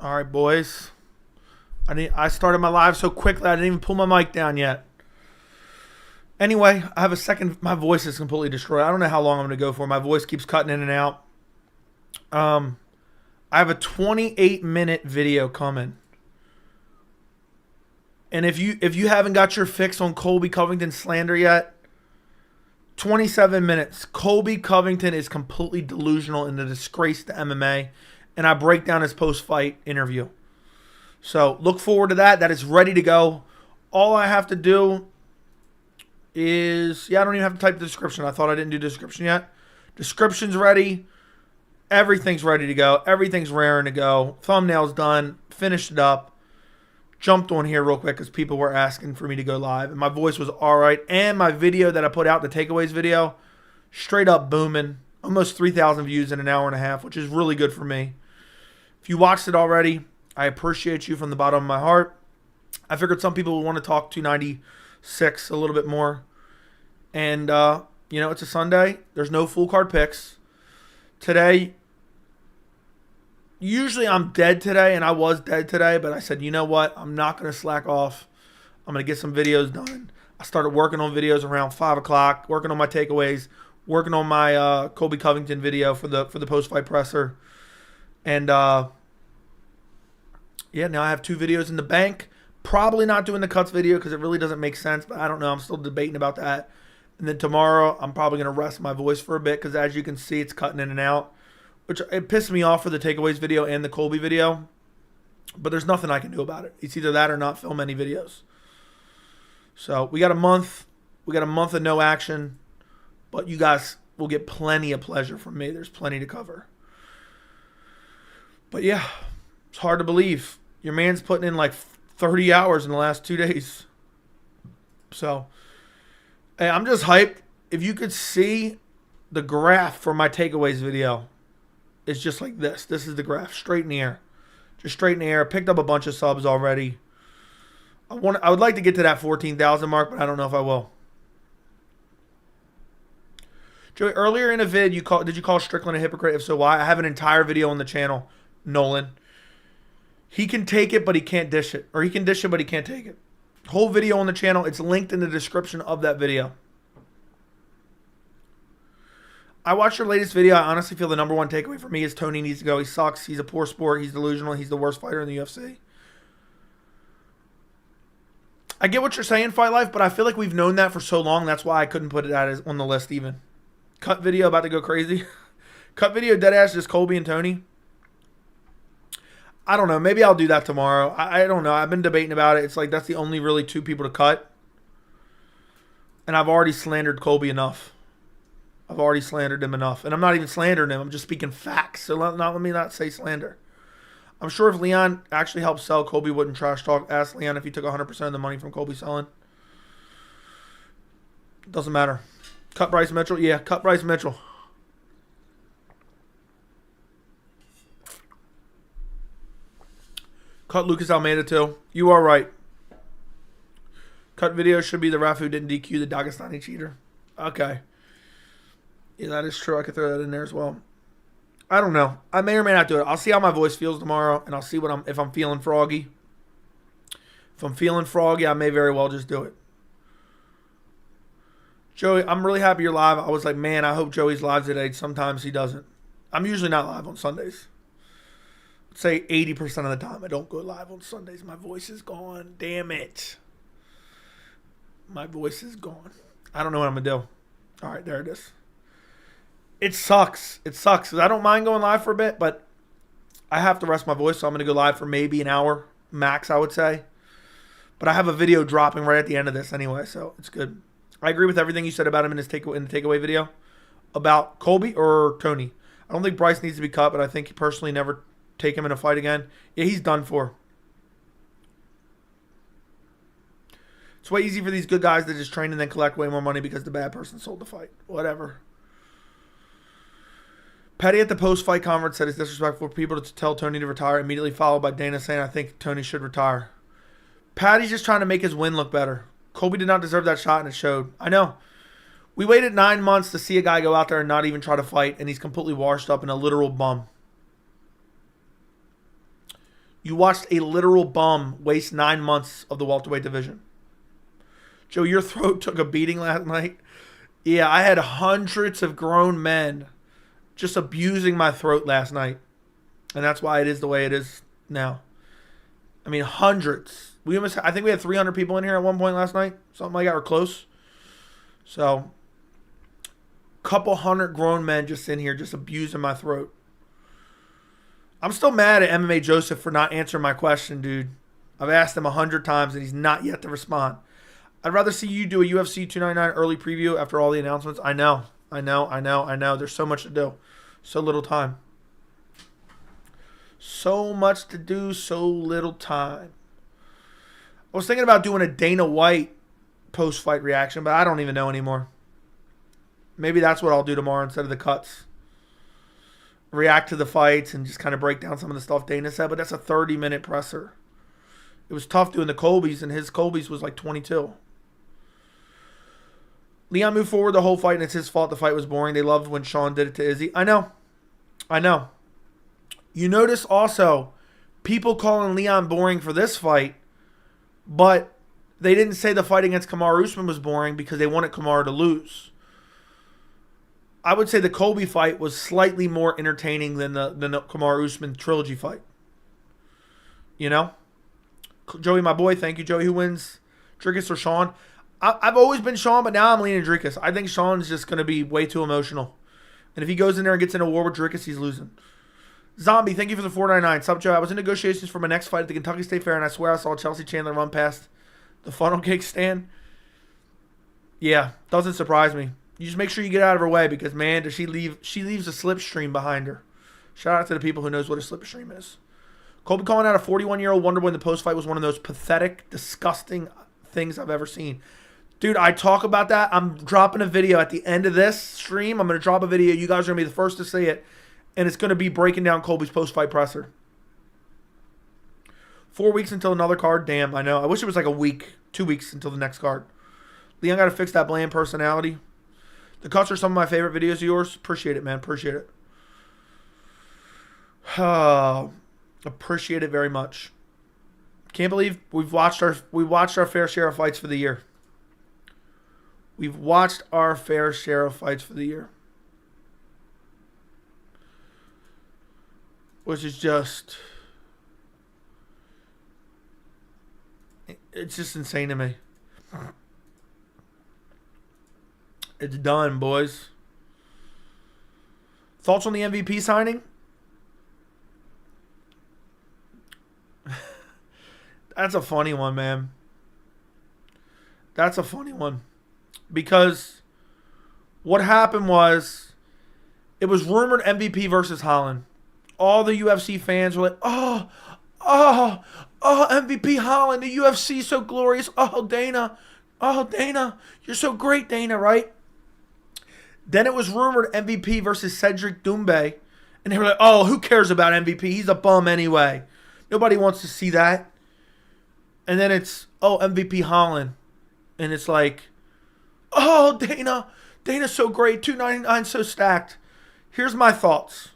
All right, boys. I started my live so quickly I didn't even pull my mic down yet. Anyway, I have a second. My voice is completely destroyed. I don't know how long I'm going to go for. My voice keeps cutting in and out. I have a 28-minute video coming. And if you haven't got your fix on Colby Covington slander yet, 27 minutes. Colby Covington is completely delusional and a disgrace to MMA. And I break down his post-fight interview. So look forward to that. That is ready to go. All I have to do is, I don't even have to type the description. I thought I didn't do the description yet. Description's ready. Everything's ready to go. Everything's raring to go. Thumbnail's done. Finished it up. Jumped on here real quick because people were asking for me to go live. And my voice was all right. And my video that I put out, the takeaways video, straight up booming. Almost 3,000 views in an hour and a half, which is really good for me. If you watched it already, I appreciate you from the bottom of my heart. I figured some people would want to talk 296 a little bit more. And, it's a Sunday. There's no full card picks. Today, usually I'm dead today, and I was dead today, but I said, you know what? I'm not going to slack off. I'm going to get some videos done. I started working on videos around 5 o'clock, working on my takeaways, working on my Colby Covington video for the post-fight presser. And, now I have 2 videos in the bank. Probably not doing the cuts video because it really doesn't make sense, but I don't know. I'm still debating about that. And then tomorrow, I'm probably going to rest my voice for a bit because as you can see, it's cutting in and out, which it pissed me off for the takeaways video and the Colby video. But there's nothing I can do about it. It's either that or not film any videos. So we got a month. We got a month of no action. But you guys will get plenty of pleasure from me. There's plenty to cover. But yeah, it's hard to believe. Your man's putting in like 30 hours in the last 2 days. So, hey, I'm just hyped. If you could see the graph for my takeaways video, it's just like this. This is the graph, straight in the air. Just straight in the air. Picked up a bunch of subs already. I would like to get to that 14,000 mark, but I don't know if I will. Joey, earlier in a vid, did you call Strickland a hypocrite? If so, why? I have an entire video on the channel, Nolan. He can take it, but he can't dish it. Or he can dish it, but he can't take it. Whole video on the channel. It's linked in the description of that video. I watched your latest video. I honestly feel the number one takeaway for me is Tony needs to go. He sucks. He's a poor sport. He's delusional. He's the worst fighter in the UFC. I get what you're saying, Fight Life, but I feel like we've known that for so long. That's why I couldn't put it out on the list even. Cut video about to go crazy. Cut video deadass just Colby and Tony. I don't know. Maybe I'll do that tomorrow. I don't know. I've been debating about it. It's like that's the only really 2 people to cut. And I've already slandered Colby enough. I've already slandered him enough. And I'm not even slandering him. I'm just speaking facts. So let me not say slander. I'm sure if Leon actually helped sell, Colby wouldn't trash talk. Ask Leon if he took 100% of the money from Colby selling. Doesn't matter. Cut Bryce Mitchell? Yeah, cut Bryce Mitchell. Cut Lucas Almeida too. You are right. Cut video should be the ref who didn't DQ the Dagestani cheater. Okay. Yeah, that is true. I could throw that in there as well. I don't know. I may or may not do it. I'll see how my voice feels tomorrow, and I'll see if I'm feeling froggy. If I'm feeling froggy, I may very well just do it. Joey, I'm really happy you're live. I was like, man, I hope Joey's live today. Sometimes he doesn't. I'm usually not live on Sundays. I'd say 80% of the time I don't go live on Sundays. My voice is gone. Damn it. My voice is gone. I don't know what I'm going to do. All right, there it is. It sucks. It sucks because I don't mind going live for a bit, but I have to rest my voice, so I'm going to go live for maybe an hour max, I would say. But I have a video dropping right at the end of this anyway, so it's good. I agree with everything you said about him in the takeaway video. About Colby or Tony. I don't think Bryce needs to be cut, but I think he personally never take him in a fight again. Yeah, he's done for. It's way easy for these good guys to just train and then collect way more money because the bad person sold the fight. Whatever. Petty at the post-fight conference said it's disrespectful for people to tell Tony to retire, immediately followed by Dana saying, I think Tony should retire. Patty's just trying to make his win look better. Colby did not deserve that shot, and it showed. I know. We waited 9 months to see a guy go out there and not even try to fight, and he's completely washed up and a literal bum. You watched a literal bum waste 9 months of the welterweight division. Joe, your throat took a beating last night. Yeah, I had hundreds of grown men just abusing my throat last night. And that's why it is the way it is now. I mean, hundreds. I think we had 300 people in here at one point last night. Something like that, or close. So, couple hundred grown men just in here just abusing my throat. I'm still mad at MMA Joseph for not answering my question, dude. I've asked him 100 times and he's not yet to respond. I'd rather see you do a UFC 299 early preview after all the announcements. I know. There's so much to do. So little time. So much to do, so little time. I was thinking about doing a Dana White post-fight reaction, but I don't even know anymore. Maybe that's what I'll do tomorrow instead of the cuts. React to the fights and just kind of break down some of the stuff Dana said, but that's a 30-minute presser. It was tough doing the Colbys, and his Colbys was like 22. Leon moved forward the whole fight, and it's his fault the fight was boring. They loved when Sean did it to Izzy. I know. You notice also people calling Leon boring for this fight, but they didn't say the fight against Kamaru Usman was boring because they wanted Kamaru to lose. I would say the Colby fight was slightly more entertaining than the Kamaru Usman trilogy fight. You know? Joey, my boy, thank you, Joey. Who wins? Dricus or Sean? I've always been Sean, but now I'm leaning Dricus. I think Sean's just going to be way too emotional. And if he goes in there and gets in a war with Dricus, he's losing. Zombie, thank you for the 499. Sup, Joe? I was in negotiations for my next fight at the Kentucky State Fair, and I swear I saw Chelsea Chandler run past the funnel cake stand. Yeah, doesn't surprise me. You just make sure you get out of her way because, man, does she leaves a slipstream behind her. Shout out to the people who knows what a slipstream is. Colby calling out a 41-year-old Wonderboy in the post fight was one of those pathetic, disgusting things I've ever seen. Dude, I talk about that. I'm dropping a video at the end of this stream. I'm going to drop a video. You guys are going to be the first to see it. And it's going to be breaking down Colby's post-fight presser. 4 weeks until another card. Damn, I know. I wish it was like a week, 2 weeks until the next card. Leon got to fix that bland personality. The cuts are some of my favorite videos of yours. Appreciate it, man. Appreciate it. Appreciate it very much. Can't believe we watched our fair share of fights for the year. We've watched our fair share of fights for the year. Which is just... It's just insane to me. It's done, boys. Thoughts on the MVP signing? That's a funny one, man. That's a funny one. Because what happened was, it was rumored MVP versus Holland. All the UFC fans were like, oh, MVP Holland, the UFC so glorious. Oh, Dana, you're so great, Dana, right? Then it was rumored MVP versus Cedric Doumbé. And they were like, oh, who cares about MVP? He's a bum anyway. Nobody wants to see that. And then it's, oh, MVP Holland. And it's like, oh, Dana's so great. 299 so stacked. Here's my thoughts.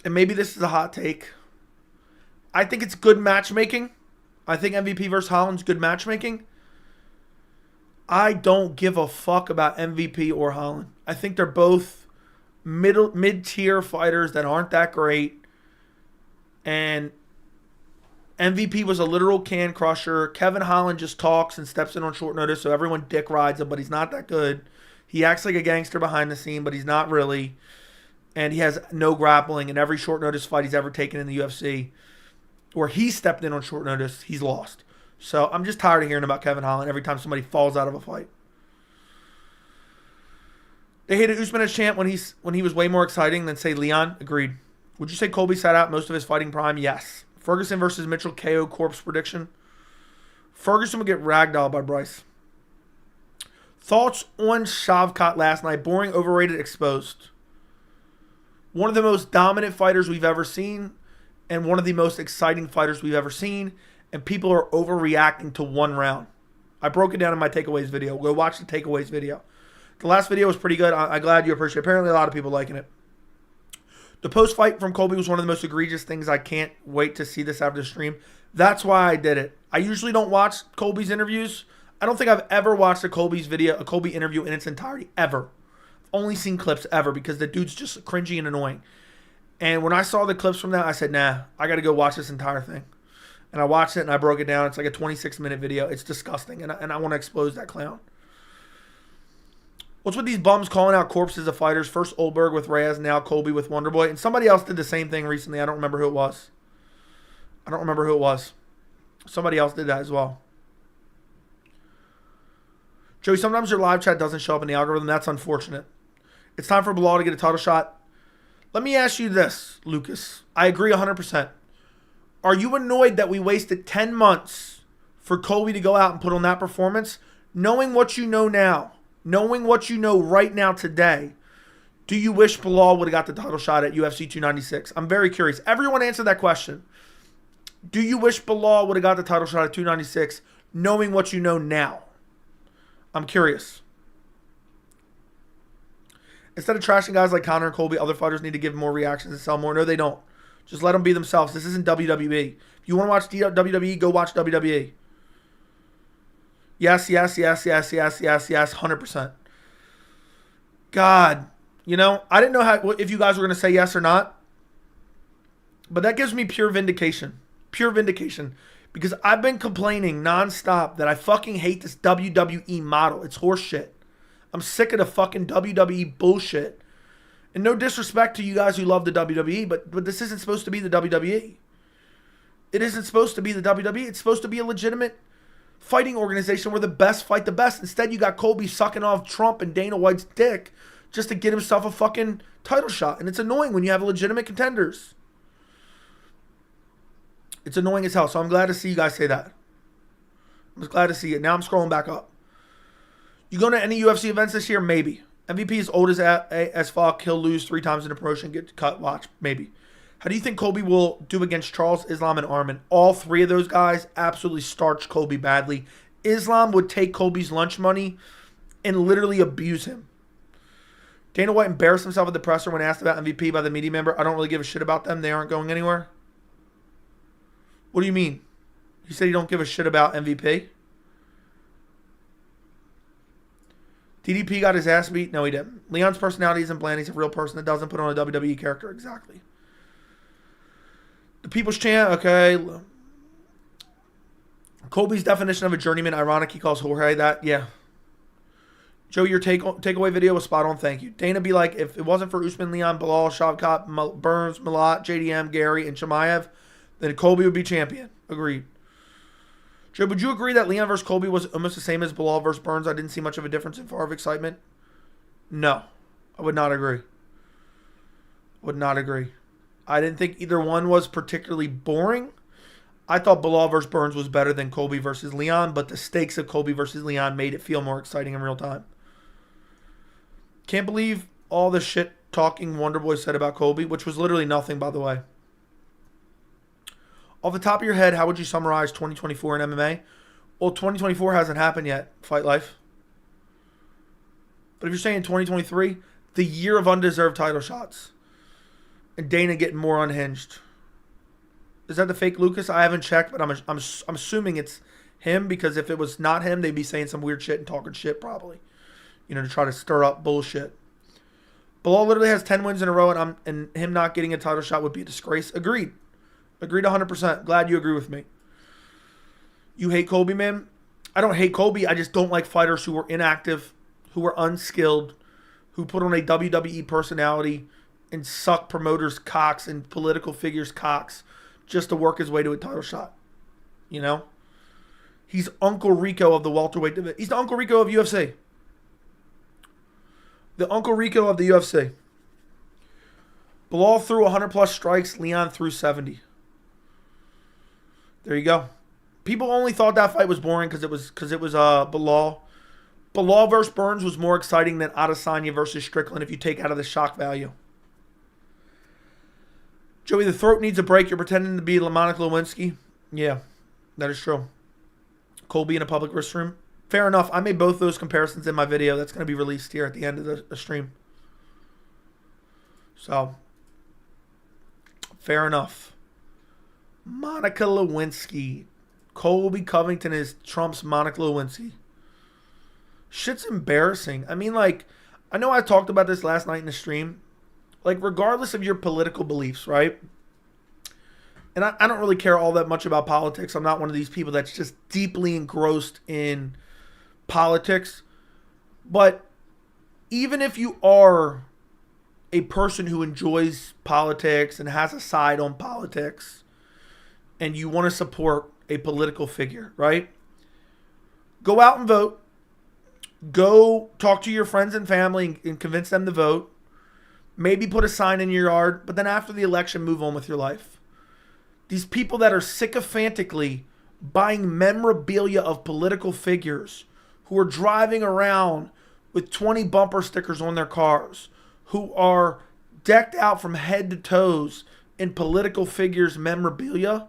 And maybe this is a hot take. I think it's good matchmaking. I think MVP versus Holland's good matchmaking. I don't give a fuck about MVP or Holland. I think they're both mid-tier fighters that aren't that great. And MVP was a literal can crusher. Kevin Holland just talks and steps in on short notice, so everyone dick rides him, but he's not that good. He acts like a gangster behind the scene, but he's not really. And he has no grappling. In every short notice fight he's ever taken in the UFC, where he stepped in on short notice, he's lost. So I'm just tired of hearing about Kevin Holland every time somebody falls out of a fight. They hated Usman as champ when he was way more exciting than, say, Leon. Agreed. Would you say Colby sat out most of his fighting prime? Yes. Ferguson versus Mitchell KO corpse prediction. Ferguson would get ragdolled by Bryce. Thoughts on Shavkat last night? Boring, overrated, exposed. One of the most dominant fighters we've ever seen, and one of the most exciting fighters we've ever seen, and people are overreacting to one round. I broke it down in my takeaways video. Go watch the takeaways video. The last video was pretty good. I'm glad you appreciate it. Apparently a lot of people liking it. The post-fight from Colby was one of the most egregious things. I can't wait to see this after the stream. That's why I did it. I usually don't watch Colby's interviews. I don't think I've ever watched a Colby interview in its entirety, ever. Only seen clips ever because the dude's just cringy and annoying. And when I saw the clips from that, I said, nah, I got to go watch this entire thing. And I watched it and I broke it down. It's like a 26-minute video. It's disgusting. And I want to expose that clown. What's with these bums calling out corpses of fighters? First Oldberg with Reyes, now Colby with Wonderboy. And somebody else did the same thing recently. I don't remember who it was. Somebody else did that as well. Joey, sometimes your live chat doesn't show up in the algorithm. That's unfortunate. It's time for Bilal to get a title shot. Let me ask you this, Lucas. I agree 100%. Are you annoyed that we wasted 10 months for Colby to go out and put on that performance? Knowing what you know now, knowing what you know right now today, do you wish Bilal would have got the title shot at UFC 296? I'm very curious. Everyone answer that question. Do you wish Bilal would have got the title shot at 296 knowing what you know now? I'm curious. Instead of trashing guys like Conor and Colby, other fighters need to give more reactions and sell more. No, they don't. Just let them be themselves. This isn't WWE. If you want to watch WWE, go watch WWE. Yes, 100%. God, you know, I didn't know if you guys were going to say yes or not. But that gives me pure vindication. Pure vindication. Because I've been complaining nonstop that I fucking hate this WWE model. It's horseshit. I'm sick of the fucking WWE bullshit. And no disrespect to you guys who love the WWE, but this isn't supposed to be the WWE. It isn't supposed to be the WWE. It's supposed to be a legitimate fighting organization where the best fight the best. Instead, you got Colby sucking off Trump and Dana White's dick just to get himself a fucking title shot. And it's annoying when you have legitimate contenders. It's annoying as hell. So I'm glad to see you guys say that. I'm just glad to see it. Now I'm scrolling back up. You going to any UFC events this year? Maybe. MVP is old as fuck. He'll lose 3 times in the promotion, get cut, watch. Maybe. How do you think Colby will do against Charles, Islam, and Arman? All 3 of those guys absolutely starched Colby badly. Islam would take Colby's lunch money and literally abuse him. Dana White embarrassed himself at the presser when asked about MVP by the media member. I don't really give a shit about them. They aren't going anywhere. What do you mean? You said you don't give a shit about MVP? DDP got his ass beat? No, he didn't. Leon's personality isn't bland. He's a real person that doesn't put on a WWE character. Exactly. The People's Chant, okay. Colby's definition of a journeyman, ironic. He calls Jorge that. Yeah. Joe, your takeaway video was spot on. Thank you. Dana be like, if it wasn't for Usman, Leon, Bilal, Shavkat, Burns, Malat, JDM, Gary, and Chimaev, then Colby would be champion. Agreed. Joe, would you agree that Leon versus Colby was almost the same as Bilal versus Burns? I didn't see much of a difference in far of excitement. No. I would not agree. Would not agree. I didn't think either one was particularly boring. I thought Bilal versus Burns was better than Colby versus Leon, but the stakes of Colby versus Leon made it feel more exciting in real time. Can't believe all the shit talking Wonderboy said about Colby, which was literally nothing, by the way. Off the top of your head, how would you summarize 2024 in MMA? Well, 2024 hasn't happened yet, Fight Life. But if you're saying 2023, the year of undeserved title shots. And Dana getting more unhinged. Is that the fake Lucas? I haven't checked, but I'm assuming it's him, because if it was not him, they'd be saying some weird shit and talking shit probably. You know, to try to stir up bullshit. Bilal literally has 10 wins in a row, and him not getting a title shot would be a disgrace. Agreed. Agreed 100%. Glad you agree with me. You hate Colby, man? I don't hate Colby. I just don't like fighters who are inactive, who are unskilled, who put on a WWE personality and suck promoters' cocks and political figures' cocks just to work his way to a title shot. You know? He's Uncle Rico of the Welterweight Division. He's the Uncle Rico of UFC. The Uncle Rico of the UFC. Bilal threw 100-plus strikes. Leon threw 70. There you go. People only thought that fight was boring because it was Bilal. Bilal versus Burns was more exciting than Adesanya versus Strickland if you take out of the shock value. Joey, the throat needs a break. You're pretending to be Monica Lewinsky. Yeah, that is true. Colby in a public restroom. Fair enough. I made both those comparisons in my video. That's going to be released here at the end of the stream. So, fair enough. Monica Lewinsky. Colby Covington is Trump's Monica Lewinsky. Shit's embarrassing. I mean, like, I know I talked about this last night in the stream. Like, regardless of your political beliefs, right? And I don't really care all that much about politics. I'm not one of these people that's just deeply engrossed in politics. But even if you are a person who enjoys politics and has a side on politics and you want to support a political figure, right? Go out and vote. Go talk to your friends and family and convince them to vote. Maybe put a sign in your yard, but then after the election, move on with your life. These people that are sycophantically buying memorabilia of political figures, who are driving around with 20 bumper stickers on their cars, who are decked out from head to toes in political figures memorabilia,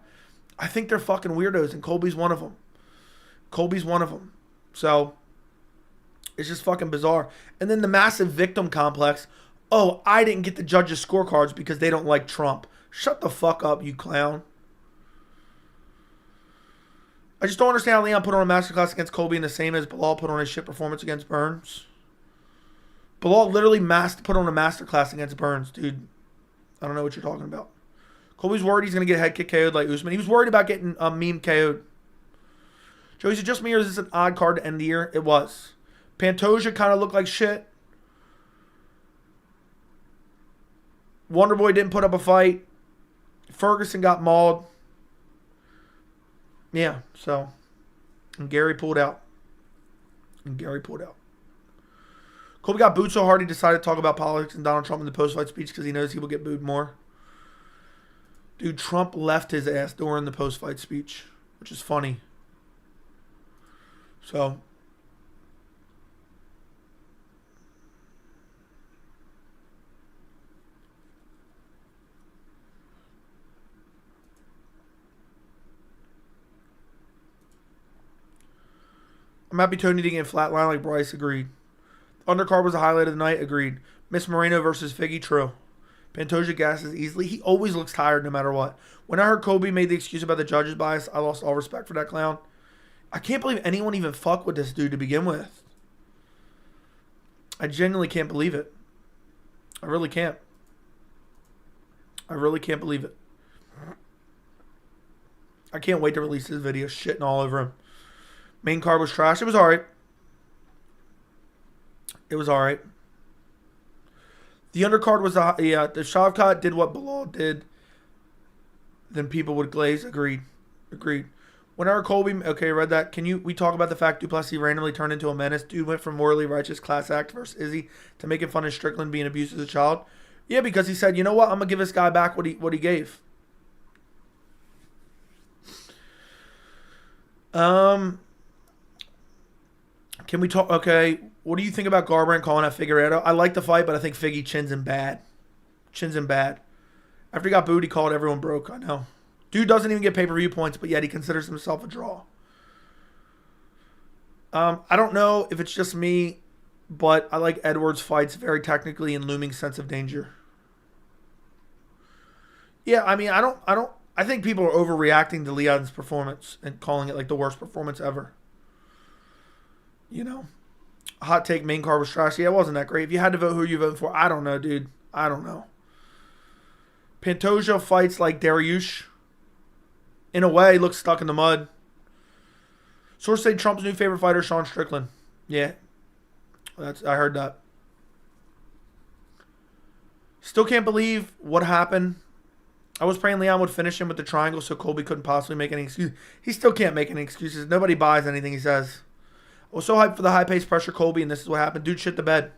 I think they're fucking weirdos, and Colby's one of them. Colby's one of them. So, it's just fucking bizarre. And then the massive victim complex. Oh, I didn't get the judges' scorecards because they don't like Trump. Shut the fuck up, you clown. I just don't understand how Leon put on a masterclass against Colby and the same as Bilal put on a shit performance against Burns. Bilal literally put on a masterclass against Burns, dude. I don't know what you're talking about. Colby's worried he's going to get head kick KO'd like Usman. He was worried about getting meme KO'd. Joey, is it just me or is this an odd card to end the year? It was. Pantoja kind of looked like shit. Wonderboy didn't put up a fight. Ferguson got mauled. Yeah, so. And Gary pulled out. Colby got booed so hard he decided to talk about politics and Donald Trump in the post-fight speech because he knows he will get booed more. Dude, Trump left his ass during the post-fight speech, which is funny. So. I'm happy Tony didn't get flatline like Bryce. Agreed. Undercard was the highlight of the night. Agreed. Miss Moreno versus Figgy. True. Pantoja gasses easily. He always looks tired no matter what. When I heard Colby made the excuse about the judges' bias, I lost all respect for that clown. I can't believe anyone even fucked with this dude to begin with. I genuinely can't believe it. I really can't. I really can't believe it. I can't wait to release this video shitting all over him. Main card was trash. It was alright. It was alright. The undercard was the Shavkat did what Bilal did. Then people would glaze. Agreed. When I heard Colby, okay, read that. We talk about the fact Du Plessis randomly turned into a menace? Dude went from morally righteous class act versus Izzy to making fun of Strickland being abused as a child. Yeah, because he said, you know what? I'm gonna give this guy back what he gave. Can we talk? Okay, what do you think about Garbrandt calling out Figueiredo? I like the fight, but I think Figgy chins him bad. After he got booed, he called everyone broke. I know. Dude doesn't even get pay-per-view points, but yet he considers himself a draw. I don't know if it's just me, but I like Edwards' fights very technically and looming sense of danger. Yeah, I mean, I think people are overreacting to Leon's performance and calling it like the worst performance ever. You know, hot take, main card was trash. Yeah, it wasn't that great. If you had to vote, who are you voting for? I don't know, dude. I don't know. Pantoja fights like Dariush. In a way, looks stuck in the mud. Sources say Trump's new favorite fighter, Sean Strickland. Yeah, I heard that. Still can't believe what happened. I was praying Leon would finish him with the triangle so Colby couldn't possibly make any excuses. He still can't make any excuses. Nobody buys anything he says. I was so hyped for the high-paced pressure Colby, and this is what happened. Dude shit the bed.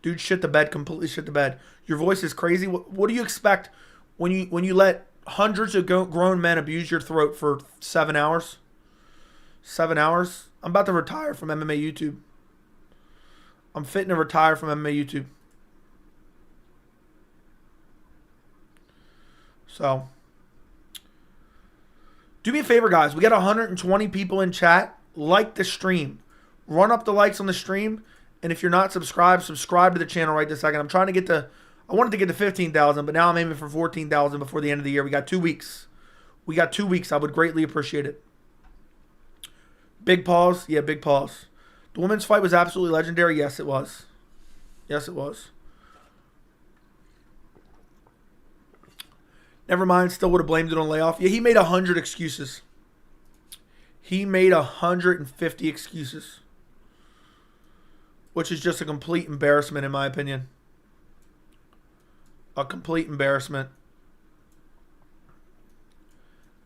Completely shit the bed. Your voice is crazy. What do you expect when you let hundreds of grown men abuse your throat for 7 hours? 7 hours? I'm about to retire from MMA YouTube. I'm fitting to retire from MMA YouTube. So, do me a favor, guys. We got 120 people in chat. like the stream. Run up the likes on the stream. And if you're not subscribed, subscribe to the channel right this second. I'm trying to get to, I wanted to get to 15,000, but now I'm aiming for 14,000 before the end of the year. We got 2 weeks. We got 2 weeks. I would greatly appreciate it. Big pause. Yeah, big pause. The women's fight was absolutely legendary. Yes, it was. Yes, it was. Never mind. Still would have blamed it on layoff. Yeah, he made 100 excuses. He made 150 excuses. Which is just a complete embarrassment in my opinion. A complete embarrassment.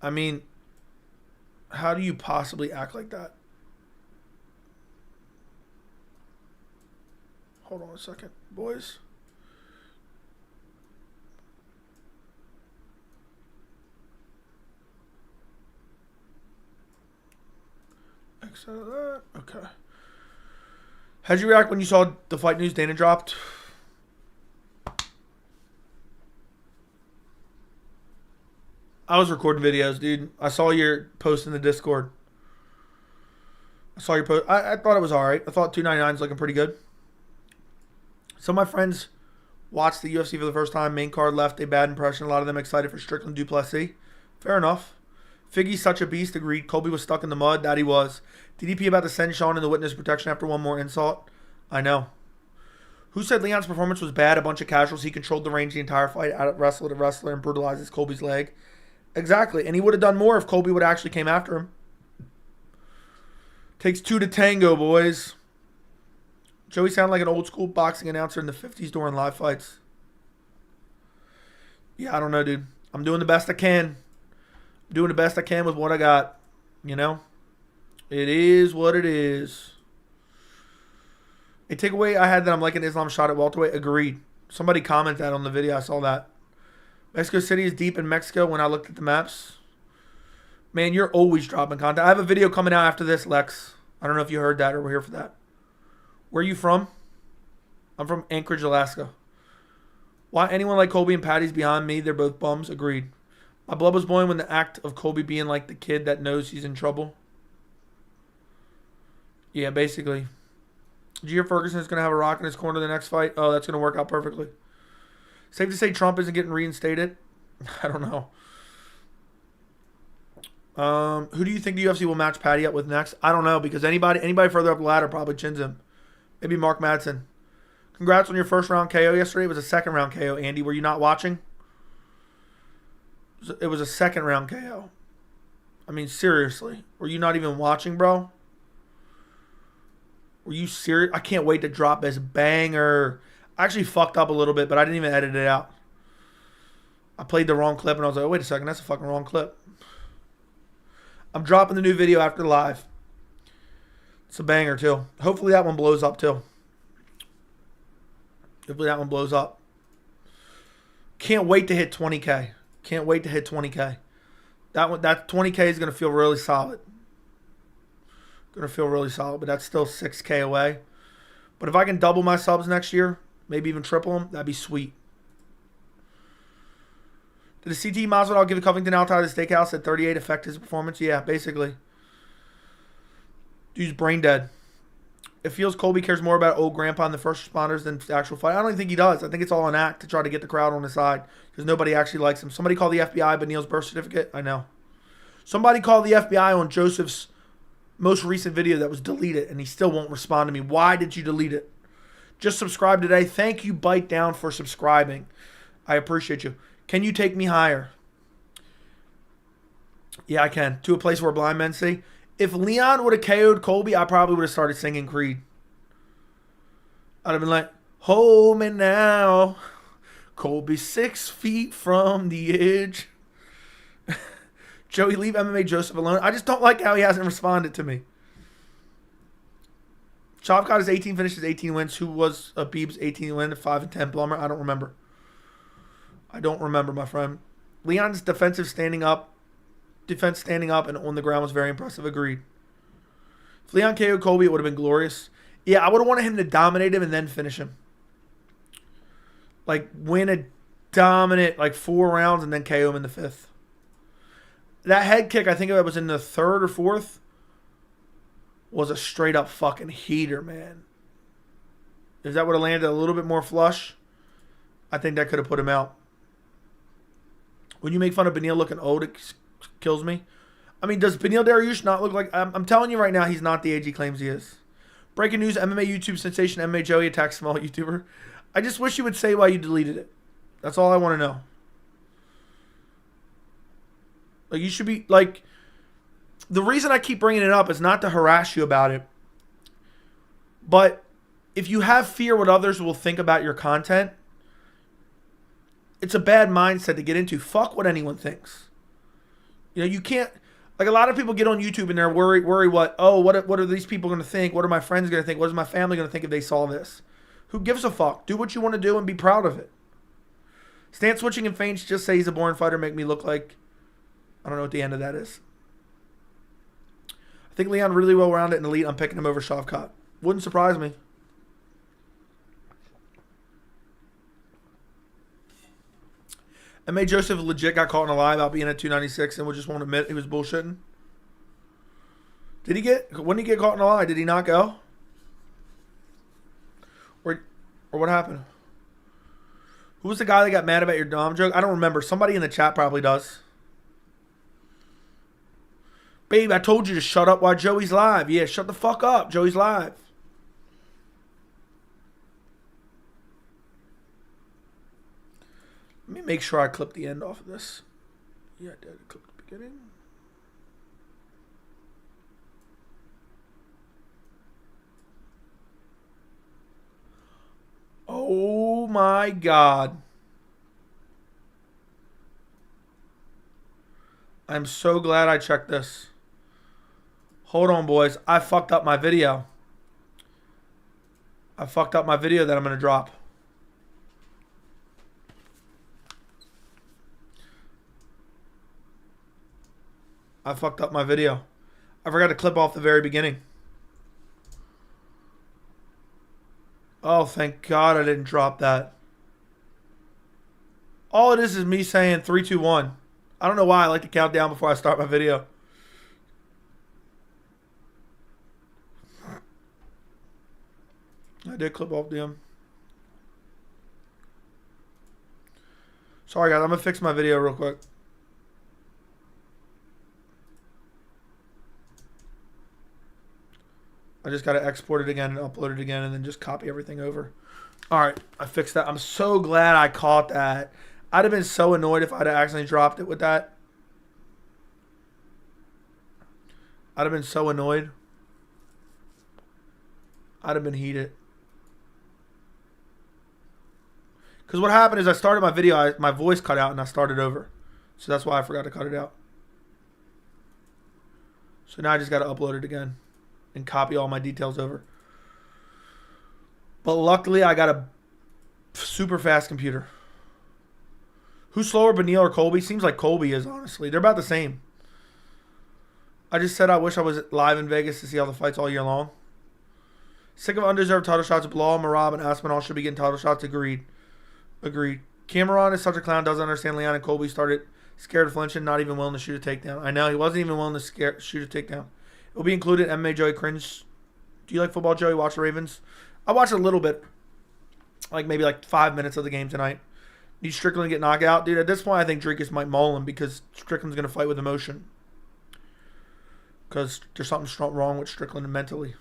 I mean, how do you possibly act like that? Hold on a second, boys. X out of that. Okay. How'd you react when you saw the fight news Dana dropped? I was recording videos, dude. I saw your post in the Discord. I saw your post. I thought it was all right. I thought 299 is looking pretty good. Some of my friends watched the UFC for the first time. Main card left a bad impression. A lot of them excited for Strickland du Plessis. Fair enough. Figgy's such a beast. Agreed. Colby was stuck in the mud. That he was. DDP about to send Sean into witness protection after one more insult. I know. Who said Leon's performance was bad? A bunch of casuals. He controlled the range the entire fight. Out wrestler to wrestler and brutalizes Colby's leg. Exactly. And he would have done more if Colby would have actually came after him. Takes 2 to tango, boys. Joey sounded like an old school boxing announcer in the 50s during live fights. Yeah, I don't know, dude. I'm doing the best I can. I'm doing the best I can with what I got. You know? It is what it is. A takeaway I had that I'm liking Islam shot at welterweight. Agreed. Somebody commented that on the video. I saw that. Mexico City is deep in Mexico when I looked at the maps. Man, you're always dropping content. I have a video coming out after this, Lex. I don't know if you heard that or were here for that. Where are you from? I'm from Anchorage, Alaska. Why anyone like Colby and Patty's behind me? They're both bums. Agreed. My blood was boiling when the act of Colby being like the kid that knows he's in trouble. Yeah, basically. Did you hear Ferguson is going to have a rock in his corner the next fight? Oh, that's going to work out perfectly. Safe to say Trump isn't getting reinstated? I don't know. Who do you think the UFC will match Patty up with next? I don't know, because anybody further up the ladder probably chins him. Maybe Mark Madsen. Congrats on your first round KO yesterday. It was a second round KO, Andy. Were you not watching? It was a second round KO. I mean, seriously. Were you not even watching, bro? Were you serious? I can't wait to drop this banger. I actually fucked up a little bit, but I didn't even edit it out. I played the wrong clip, and I was like, oh, wait a second. That's a fucking wrong clip. I'm dropping the new video after the live. It's a banger, too. Hopefully that one blows up, too. Hopefully that one blows up. Can't wait to hit 20K. Can't wait to hit 20K. That 20K is going to feel really solid. Going to feel really solid, but that's still 6K away. But if I can double my subs next year, maybe even triple them, that'd be sweet. Did the CT Masvidal give Covington outside of the steakhouse at 38 affect his performance? Yeah, basically. Dude's brain dead. It feels Colby cares more about old grandpa and the first responders than the actual fight. I don't even think he does. I think it's all an act to try to get the crowd on his side because nobody actually likes him. Somebody called the FBI but Neil's birth certificate. I know. Somebody called the FBI on Joseph's most recent video that was deleted, and he still won't respond to me. Why did you delete it? Just subscribe today. Thank you, Bite Down, for subscribing. I appreciate you. Can you take me higher? Yeah, I can. To a place where blind men see. If Leon would have KO'd Colby, I probably would have started singing Creed. I'd have been like, hold me now. Colby 6 feet from the edge. Joey, leave MMA Joseph alone. I just don't like how he hasn't responded to me. Shavkat is 18 finishes, 18 wins. Who was Abib's 18 win, 5 and 10 plumber? I don't remember. I don't remember, my friend. Leon's defense standing up and on the ground was very impressive. Agreed. If Leon KO'd Colby, it would have been glorious. Yeah, I would have wanted him to dominate him and then finish him. Like, win a dominant, 4 rounds and then KO him in the 5th. That head kick, I think it was in the 3rd or 4th. was a straight up fucking heater, man. If that would have landed a little bit more flush, I think that could have put him out. When you make fun of Beneil looking old, it kills me. I mean, does Beneil Dariush not look like... I'm telling you right now, he's not the age he claims he is. Breaking news, MMA YouTube sensation MMA Joey attacks small YouTuber. I just wish you would say why you deleted it. That's all I want to know. Like, you should be... Like, the reason I keep bringing it up is not to harass you about it. But if you have fear what others will think about your content, it's a bad mindset to get into. Fuck what anyone thinks. You know, you can't... Like, a lot of people get on YouTube and they're worry what are these people going to think? What are my friends going to think? What is my family going to think if they saw this? Who gives a fuck? Do what you want to do and be proud of it. Stance switching and feints, just say he's a born fighter, make me look like... I don't know what the end of that is. I think Leon really well-rounded and elite. I'm picking him over Shavkat. Wouldn't surprise me. MMA Joseph legit got caught in a lie about being at 296 and just won't admit he was bullshitting. When did he get caught in a lie? Did he not go? Or what happened? Who was the guy that got mad about your Dom joke? I don't remember. Somebody in the chat probably does. Babe, I told you to shut up while Joey's live. Yeah, shut the fuck up. Joey's live. Let me make sure I clip the end off of this. Yeah, I did. Clip the beginning. Oh my God. I'm so glad I checked this. Hold on, boys. I fucked up my video. I fucked up my video that I'm going to drop. I fucked up my video. I forgot to clip off the very beginning. Oh, thank God I didn't drop that. All it is me saying 3, 2, 1. I don't know why I like to count down before I start my video. I did clip off them. Sorry, guys. I'm going to fix my video real quick. I just got to export it again and upload it again and then just copy everything over. All right. I fixed that. I'm so glad I caught that. I'd have been so annoyed if I'd have accidentally dropped it with that. I'd have been so annoyed. I'd have been heated. Because what happened is I started my video, my voice cut out and I started over. So that's why I forgot to cut it out. So now I just got to upload it again and copy all my details over. But luckily I got a super fast computer. Who's slower, Beneil or Colby? Seems like Colby is, honestly. They're about the same. I just said I wish I was live in Vegas to see all the fights all year long. Sick of undeserved title shots. Bilal, Marab, and Aspinall should be getting title shots. Agreed. Cameron is such a clown. Doesn't understand Leon and Colby started scared of flinching, not even willing to shoot a takedown. I know. He wasn't even willing to shoot a takedown. It will be included. MMA Joey cringe. Do you like football, Joey? Watch the Ravens? I watched a little bit. Maybe 5 minutes of the game tonight. Need Strickland to get knocked out? Dude, at this point, I think Dricus might maul him because Strickland's going to fight with emotion. Because there's something wrong with Strickland mentally.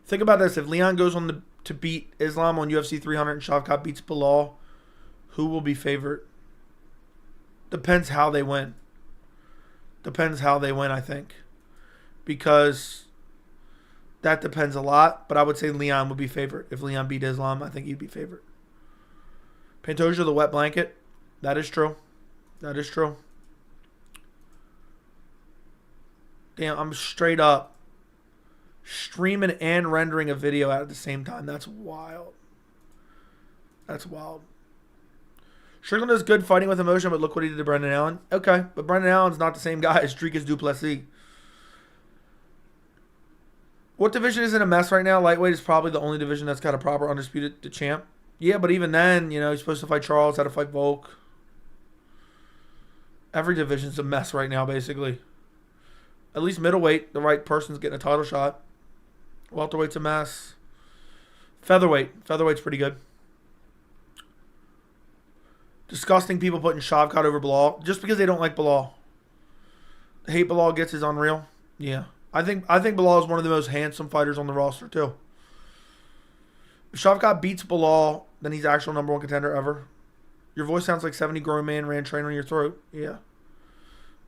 Think about this. If Leon goes on to beat Islam on UFC 300 and Shavkat beats Bilal, who will be favored? Depends how they win. Depends how they win, I think. Because that depends a lot. But I would say Leon would be favored. If Leon beat Islam, I think he'd be favored. Pantoja, the wet blanket. That is true. That is true. Damn, I'm straight up streaming and rendering a video at the same time. That's wild. That's wild. Strickland is good fighting with emotion, but look what he did to Brendan Allen. Okay, but Brendan Allen's not the same guy as Dricus du Plessis. What division is in a mess right now? Lightweight is probably the only division that's got a proper undisputed champ. Yeah, but even then, he's supposed to fight Charles, had to fight Volk. Every division's a mess right now, basically. At least middleweight, the right person's getting a title shot. Welterweight's a mess. Featherweight's pretty good. Disgusting people putting Shavkat over Brawl just because they don't like Brawl. The hate Brawl gets is unreal. Yeah. I think Brawl is one of the most handsome fighters on the roster too. If Shavkat beats Brawl, then he's actual #1 contender ever. Your voice sounds like 70 grown man ran train on your throat. Yeah.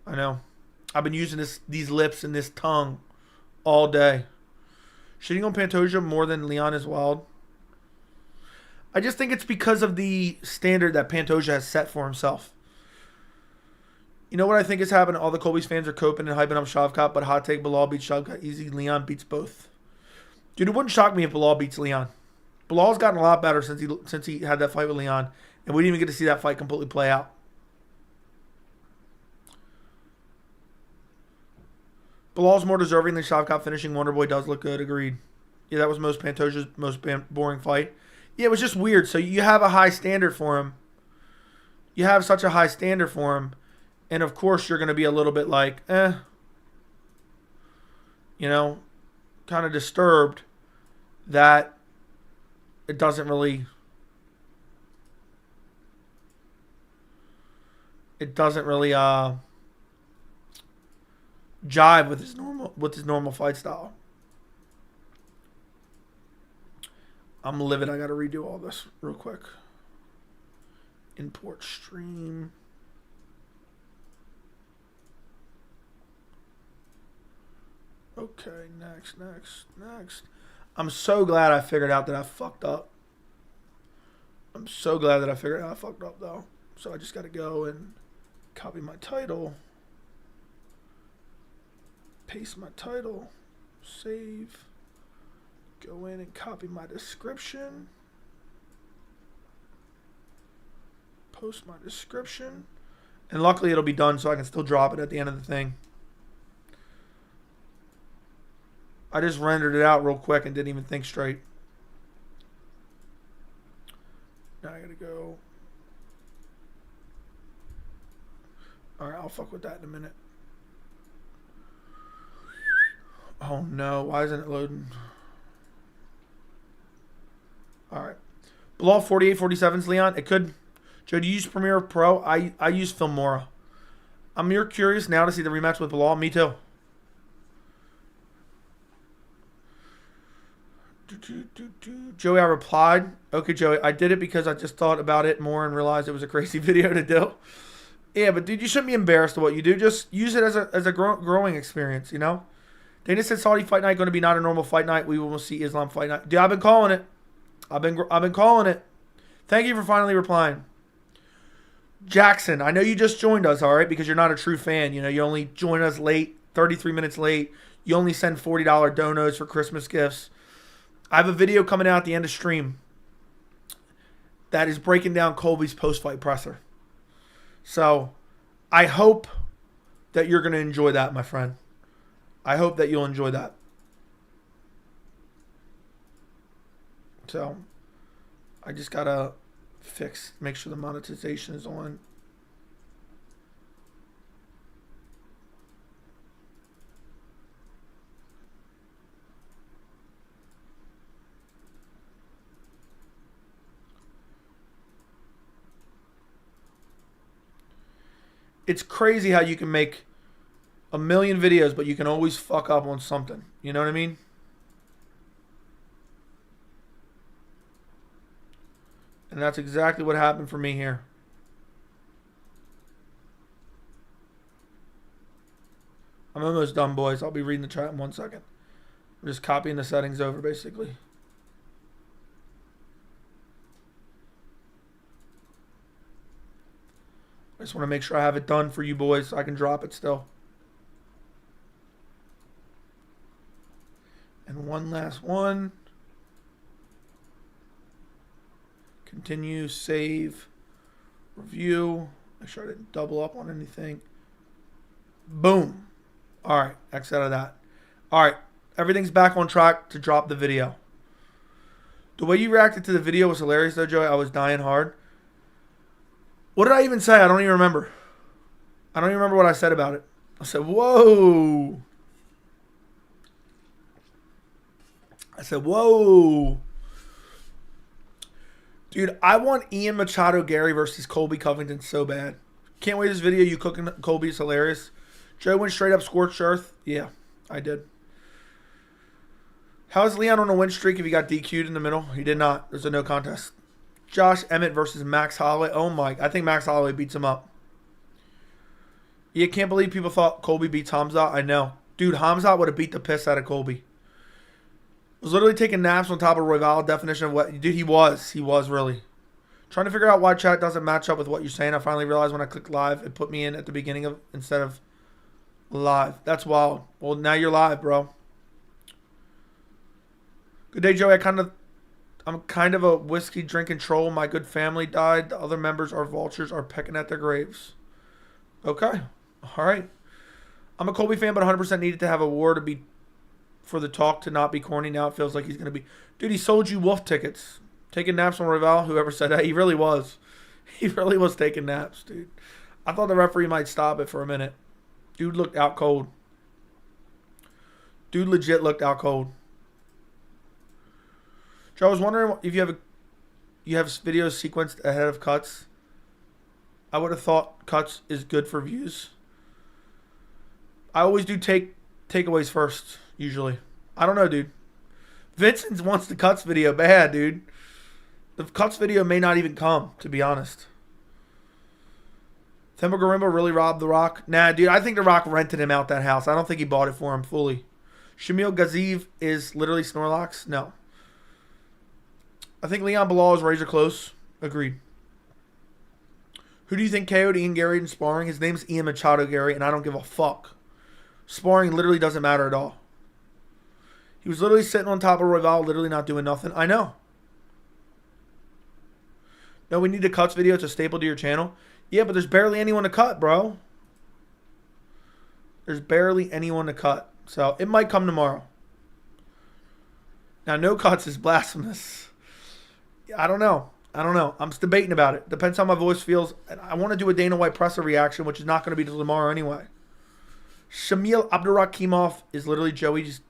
I know. I've been using these lips and this tongue all day. Shitting on Pantoja more than Leon is wild. I just think it's because of the standard that Pantoja has set for himself. You know what I think is happening? All the Colby's fans are coping and hyping up Shavkat, but hot take, Bilal beats Shavkat easy. Leon beats both. Dude, it wouldn't shock me if Bilal beats Leon. Bilal's gotten a lot better since he had that fight with Leon, and we didn't even get to see that fight completely play out. Bilal's more deserving than Shavkat finishing. Wonderboy does look good. Agreed. Yeah, that was Pantoja's most boring fight. Yeah, it was just weird. So you have a high standard for him. You have such a high standard for him. And, of course, you're going to be a little bit like, you know, kind of disturbed that it doesn't really jive with his normal fight style. I'm livid. I got to redo all this real quick. Import stream. Okay, next. I'm so glad I figured out that I fucked up. I'm so glad that I figured out I fucked up, though. So I just got to go and copy my title. Paste my title. Save. Go in and copy my description. Post my description. And luckily it'll be done so I can still drop it at the end of the thing. I just rendered it out real quick and didn't even think straight. Now I gotta go. Alright, I'll fuck with that in a minute. Oh no, why isn't it loading? Alright. Below 4847's Leon. It could. Joe, do you use Premiere Pro? I use Filmora. I'm more curious now to see the rematch with Bilal. Me too. Joey, I replied. Okay, Joey, I did it because I just thought about it more and realized it was a crazy video to do. Yeah, but dude, you shouldn't be embarrassed of what you do. Just use it as a growing experience, you know? Dana said Saudi fight night going to be not a normal fight night. We will see Islam fight night. Dude, I've been calling it. I've been calling it. Thank you for finally replying. Jackson, I know you just joined us, all right, because you're not a true fan. You know, you only join us late, 33 minutes late. You only send $40 donos for Christmas gifts. I have a video coming out at the end of stream that is breaking down Colby's post-fight presser. So I hope that you're going to enjoy that, my friend. I hope that you'll enjoy that. So I just got to make sure the monetization is on. It's crazy how you can make a million videos, but you can always fuck up on something. You know what I mean? And that's exactly what happened for me here. I'm almost done, boys. I'll be reading the chat in 1 second. I'm just copying the settings over, basically. I just want to make sure I have it done for you boys so I can drop it still. And one last one. Continue, save, review. Make sure I didn't double up on anything. Boom. All right, X out of that. All right, everything's back on track to drop the video. The way you reacted to the video was hilarious, though, Joey. I was dying hard. What did I even say? I don't even remember. I don't even remember what I said about it. I said, whoa. I said, whoa. Dude, I want Ian Machado Gary versus Colby Covington so bad. Can't wait this video. You cooking Colby is hilarious. Joe went straight up scorched earth. Yeah, I did. How is Leon on a win streak if he got DQ'd in the middle? He did not. There's a no contest. Josh Emmett versus Max Holloway. Oh my. I think Max Holloway beats him up. Yeah, can't believe people thought Colby beats Hamzat. I know. Dude, Hamzat would have beat the piss out of Colby. Was literally taking naps on top of Royval. Definition of what... Dude, he was. He was, really. Trying to figure out why chat doesn't match up with what you're saying. I finally realized when I clicked live, it put me in at the beginning of instead of live. That's wild. Well, now you're live, bro. Good day, Joey. I'm kind of a whiskey drinking troll. My good family died. The other members are vultures are pecking at their graves. Okay. All right. I'm a Colby fan, but 100% needed to have a war to be... For the talk to not be corny. Now it feels like he's going to be... Dude, he sold you wolf tickets. Taking naps on Royval. Whoever said that. He really was. He really was taking naps, dude. I thought the referee might stop it for a minute. Dude looked out cold. Dude legit looked out cold. Joe, I was wondering if you have videos sequenced ahead of cuts. I would have thought cuts is good for views. I always do takeaways first. Usually. I don't know, dude. Vincent wants the cuts video bad, dude. The cuts video may not even come, to be honest. Themba Garimba really robbed The Rock? Nah, dude. I think The Rock rented him out that house. I don't think he bought it for him fully. Shamil Gaziev is literally Snorlax? No. I think Leon Bilal is razor close. Agreed. Who do you think KO'd Ian Gary in sparring? His name's Ian Machado Gary, and I don't give a fuck. Sparring literally doesn't matter at all. He was literally sitting on top of Royval, literally not doing nothing. I know. No, we need a cuts video. It's a staple to your channel. Yeah, but there's barely anyone to cut, bro. There's barely anyone to cut. So, it might come tomorrow. Now, no cuts is blasphemous. I don't know. I'm just debating about it. Depends how my voice feels. And I want to do a Dana White presser reaction, which is not going to be till tomorrow anyway. Shamil Abdurakhimov is literally Joey just...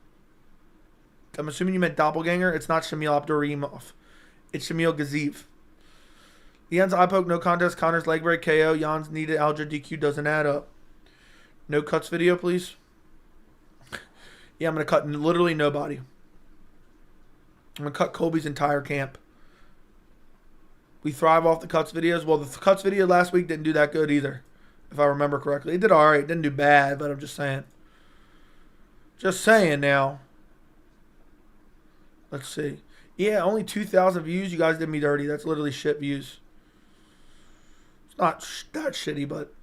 I'm assuming you meant doppelganger. It's not Shamil Abdurakhimov. It's Shamil Gaziev. Jan's eye poke, no contest. Connor's leg break, KO. Jan's needed Alger DQ doesn't add up. No cuts video, please. Yeah, I'm going to cut literally nobody. I'm going to cut Colby's entire camp. We thrive off the cuts videos. Well, the cuts video last week didn't do that good either, if I remember correctly. It did all right. It didn't do bad, but I'm just saying. Just saying now. Let's see. Yeah, only 2,000 views. You guys did me dirty. That's literally shit views. It's not that shitty, but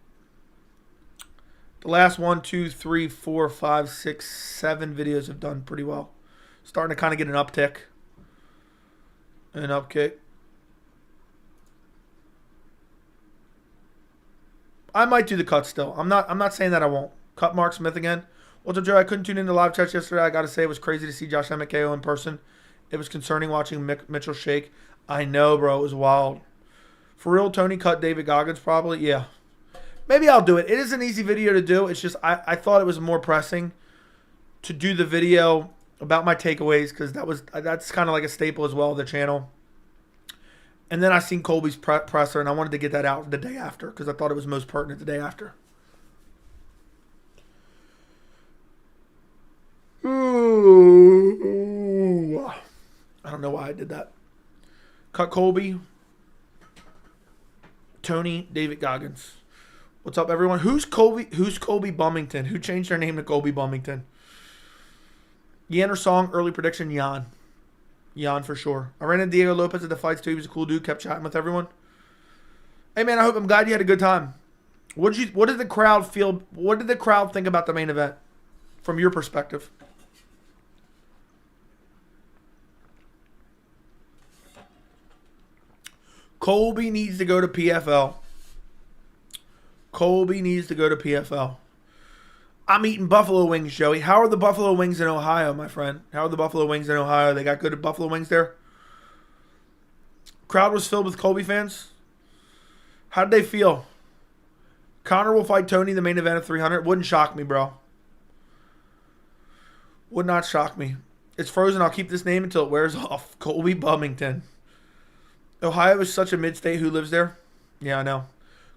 the last 1, 2, 3, 4, 5, 6, 7 videos have done pretty well. Starting to kind of get an uptick. An upkick. I might do the cut still. I'm not saying that I won't. Cut Mark Smith again. What's up, Joe? I couldn't tune into live chat yesterday. I got to say it was crazy to see Josh Emmett KO in person. It was concerning watching Mitchell shake. I know, bro. It was wild. For real, Tony cut David Goggins probably. Yeah. Maybe I'll do it. It is an easy video to do. It's just I thought it was more pressing to do the video about my takeaways because that's kind of like a staple as well of the channel. And then I seen Colby's presser, and I wanted to get that out the day after because I thought it was most pertinent the day after. Ooh. I don't know why I did that. Cut Colby. Tony, David Goggins. What's up, everyone? Who's Colby Bummington? Who changed their name to Colby Bummington? Yan or Song, early prediction, Yan. Yan for sure. I ran into Diego Lopez at the fights too. He was a cool dude. Kept chatting with everyone. Hey man, I'm glad you had a good time. What did the crowd feel? What did the crowd think about the main event from your perspective? Colby needs to go to PFL. Colby needs to go to PFL. I'm eating buffalo wings, Joey. How are the buffalo wings in Ohio, my friend? How are the buffalo wings in Ohio? They got good buffalo wings there? Crowd was filled with Colby fans. How did they feel? Connor will fight Tony in the main event at 300. Wouldn't shock me, bro. Would not shock me. It's frozen. I'll keep this name until it wears off. Colby Covington. Ohio is such a mid-state. Who lives there? Yeah, I know.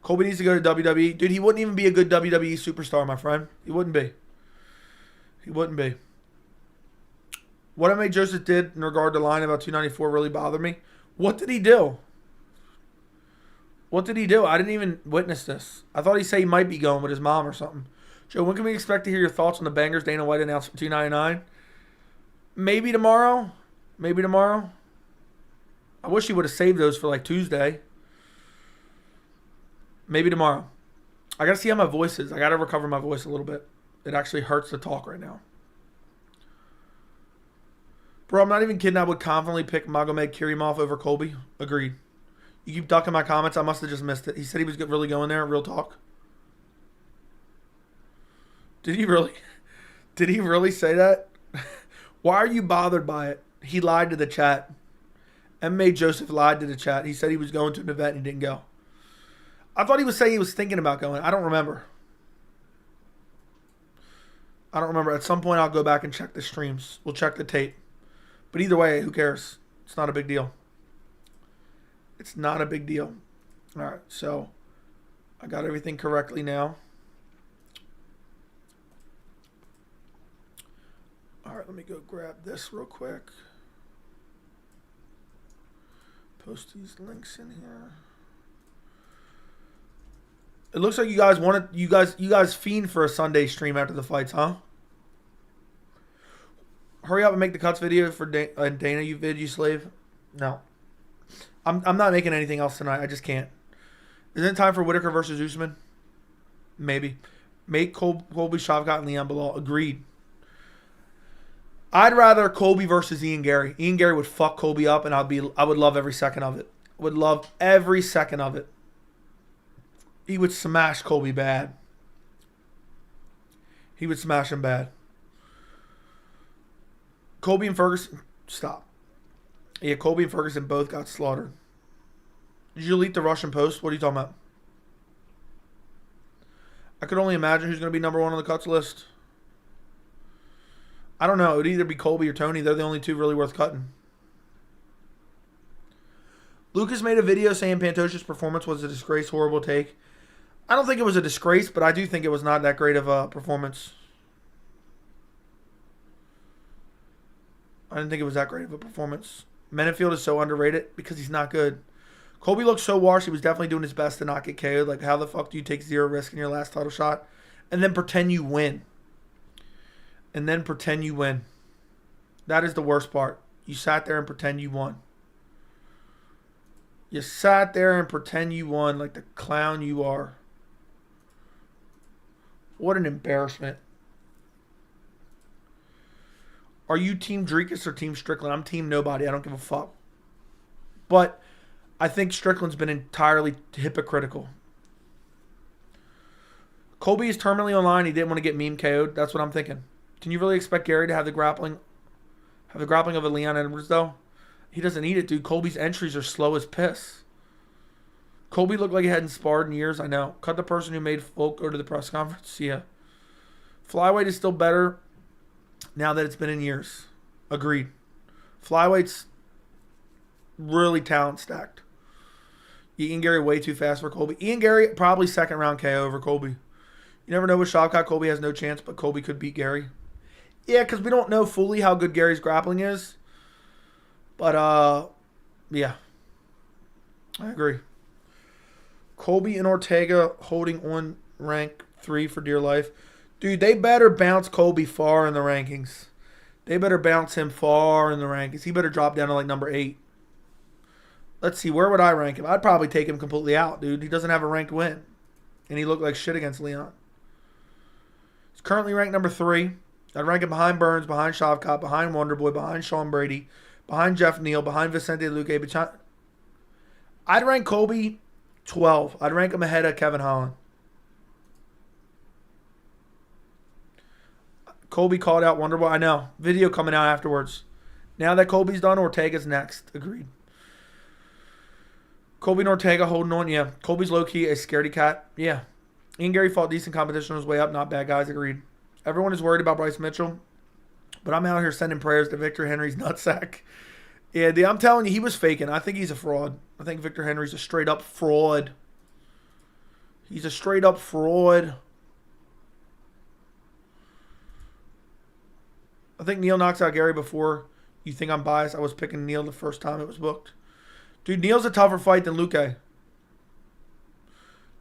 Colby needs to go to WWE. Dude, he wouldn't even be a good WWE superstar, my friend. He wouldn't be. He wouldn't be. What MMA Joseph did in regard to lying about 294 really bothered me. What did he do? What did he do? I didn't even witness this. I thought he said he might be going with his mom or something. Joe, when can we expect to hear your thoughts on the bangers Dana White announced for 299? Maybe tomorrow. Maybe tomorrow. I wish he would have saved those for like Tuesday. Maybe tomorrow. I got to see how my voice is. I got to recover my voice a little bit. It actually hurts to talk right now. Bro, I'm not even kidding. I would confidently pick Magomed Kirimov over Colby. Agreed. You keep ducking my comments. I must have just missed it. He said he was really going there. Real talk. Did he really? Did he really say that? Why are you bothered by it? He lied to the chat. MMA Joseph lied to the chat. He said he was going to an event and he didn't go. I thought he was saying he was thinking about going. I don't remember. I don't remember. At some point, I'll go back and check the streams. We'll check the tape. But either way, who cares? It's not a big deal. It's not a big deal. All right, so I got everything correctly now. All right, let me go grab this real quick. Post these links in here. It looks like you guys wanted you guys fiend for a Sunday stream after the fights, huh? Hurry up and make the cuts video for Dana, you vid, you slave. No. I'm not making anything else tonight. I just can't. Isn't it time for Whitaker versus Usman? Maybe. Make Colby, Shavkat, and Leon Bilal. Agreed. I'd rather Colby versus Ian Gary. Ian Gary would fuck Colby up, and I would love every second of it. Would love every second of it. He would smash Colby bad. He would smash him bad. Colby and Ferguson, stop. Yeah, Colby and Ferguson both got slaughtered. Did you delete the Russian post? What are you talking about? I could only imagine who's going to be number one on the cuts list. I don't know. It would either be Colby or Tony. They're the only two really worth cutting. Lucas made a video saying Pantosia's performance was a disgrace, horrible take. I don't think it was a disgrace, but I do think it was not that great of a performance. I didn't think it was that great of a performance. Menenfield is so underrated because he's not good. Colby looked so washed. He was definitely doing his best to not get KO'd. Like, how the fuck do you take zero risk in your last title shot and then pretend you win? And then pretend you win. That is the worst part. You sat there and pretend you won. You sat there and pretend you won like the clown you are. What an embarrassment. Are you Team Dricus or Team Strickland? I'm Team Nobody. I don't give a fuck. But I think Strickland's been entirely hypocritical. Colby is terminally online. He didn't want to get meme KO'd. That's what I'm thinking. Can you really expect Gary to have the grappling of a Leon Edwards, though? He doesn't need it, dude. Colby's entries are slow as piss. Colby looked like he hadn't sparred in years. I know. Cut the person who made Folk go to the press conference. Yeah. Flyweight is still better now that it's been in years. Agreed. Flyweight's really talent stacked. Ian Gary way too fast for Colby. Ian Gary probably second round KO over Colby. You never know with Shavkat. Colby has no chance, but Colby could beat Gary. Yeah, because we don't know fully how good Gary's grappling is. But, yeah. I agree. Colby and Ortega holding on rank 3 for dear life. Dude, they better bounce Colby far in the rankings. They better bounce him far in the rankings. He better drop down to like number 8. Let's see, where would I rank him? I'd probably take him completely out, dude. He doesn't have a ranked win. And he looked like shit against Leon. He's currently ranked number 3. I'd rank him behind Burns, behind Shavkat, behind Wonderboy, behind Sean Brady, behind Jeff Neal, behind Vicente Luque. I'd rank Colby 12. I'd rank him ahead of Kevin Holland. Colby called out Wonderboy. I know. Video coming out afterwards. Now that Colby's done, Ortega's next. Agreed. Colby and Ortega holding on. Yeah. Colby's low-key a scaredy cat. Yeah. Ian Gary fought decent competition on his way up. Not bad guys. Agreed. Everyone is worried about Bryce Mitchell. But I'm out here sending prayers to Victor Henry's nutsack. Yeah, dude, I'm telling you, he was faking. I think he's a fraud. I think Victor Henry's a straight up fraud. He's a straight up fraud. I think Neil knocks out Gary before you think I'm biased. I was picking Neil the first time it was booked. Dude, Neil's a tougher fight than Luque.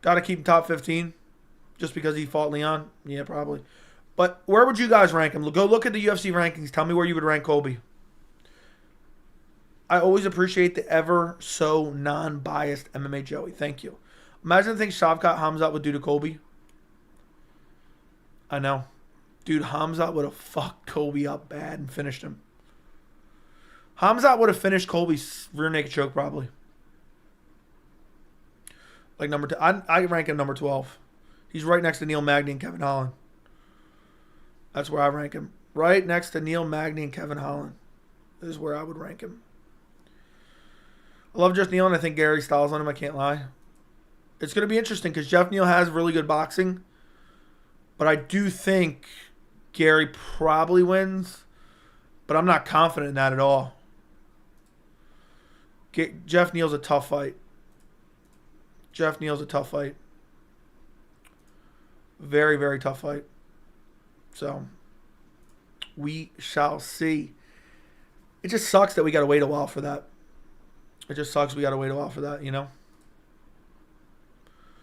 Got to keep him top 15 just because he fought Leon. Yeah, probably. But where would you guys rank him? Go look at the UFC rankings. Tell me where you would rank Colby. I always appreciate the ever so non-biased MMA Joey. Thank you. Imagine the things Shavkat Hamzat would do to Colby. I know. Dude, Hamzat would have fucked Colby up bad and finished him. Hamzat would have finished Colby's rear naked choke probably. Like number 2. I rank him number 12. He's right next to Neil Magny and Kevin Holland. That's where I rank him. Right next to Neil Magny and Kevin Holland. This is where I would rank him. I love Jeff Neal, and I think Gary Styles on him. I can't lie. It's going to be interesting because Jeff Neal has really good boxing. But I do think Gary probably wins. But I'm not confident in that at all. Jeff Neal's a tough fight. Jeff Neal's a tough fight. Very, very tough fight. So, we shall see. It just sucks that we got to wait a while for that. It just sucks we got to wait a while for that, you know?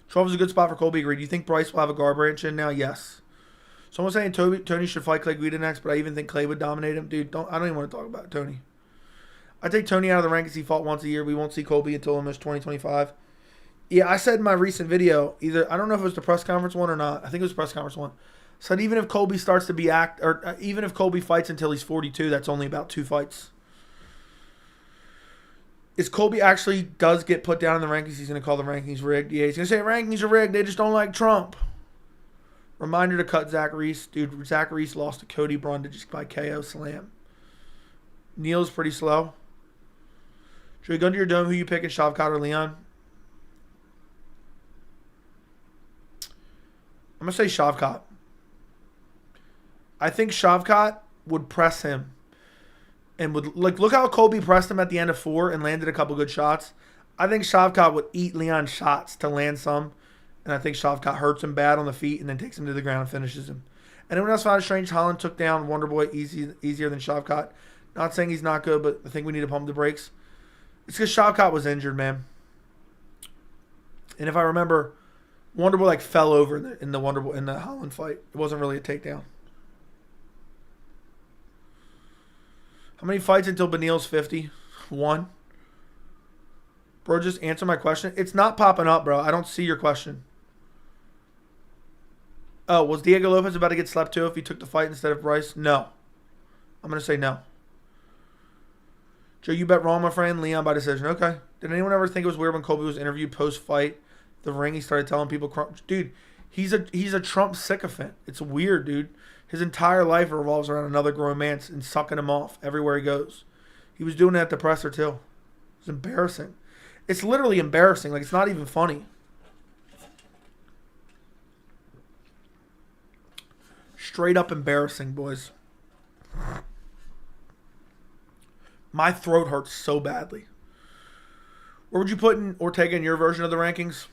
12 is a good spot for Colby. Agreed. Do you think Bryce will have a garbranch in now? Yes. Someone's saying Tony should fight Clay Guida next, but I even think Clay would dominate him. Dude, I don't even want to talk about Tony. I take Tony out of the rankings. He fought once a year. We won't see Colby until almost 2025. Yeah, I said in my recent video, I don't know if it was the press conference one or not. I think it was the press conference one. Said even if Colby starts to be even if Colby fights until he's 42, that's only about 2 fights. Is Colby actually does get put down in the rankings? He's going to call the rankings rigged. Yeah, he's going to say rankings are rigged. They just don't like Trump. Reminder to cut Zach Reese. Dude, Zach Reese lost to Cody Brundage just by KO slam. Neil's pretty slow. Should we go into your dome? Who you picking, Shavkat or Leon? I'm going to say Shavkat. I think Shavkat would press him. And would look how Colby pressed him at the end of 4 and landed a couple good shots. I think Shavkat would eat Leon's shots to land some. And I think Shavkat hurts him bad on the feet and then takes him to the ground and finishes him. Anyone else find it strange Holland took down Wonderboy easier than Shavkat? Not saying he's not good, but I think we need to pump the brakes. It's because Shavkat was injured, man. And if I remember, Wonderboy fell over in the Holland fight. It wasn't really a takedown. How many fights until Beneil's 50? 1. Bro, just answer my question. It's not popping up, bro. I don't see your question. Oh, was Diego Lopez about to get slept too if he took the fight instead of Bryce? No. I'm going to say no. Joe, you bet wrong, my friend. Leon by decision. Okay. Did anyone ever think it was weird when Colby was interviewed post-fight? The ring, he started telling people, dude, he's a Trump sycophant. It's weird, dude. His entire life revolves around another grown man and sucking him off everywhere he goes. He was doing it at the presser too. It's embarrassing. It's literally embarrassing. It's not even funny. Straight up embarrassing, boys. My throat hurts so badly. Where would you put Ortega in your version of the rankings?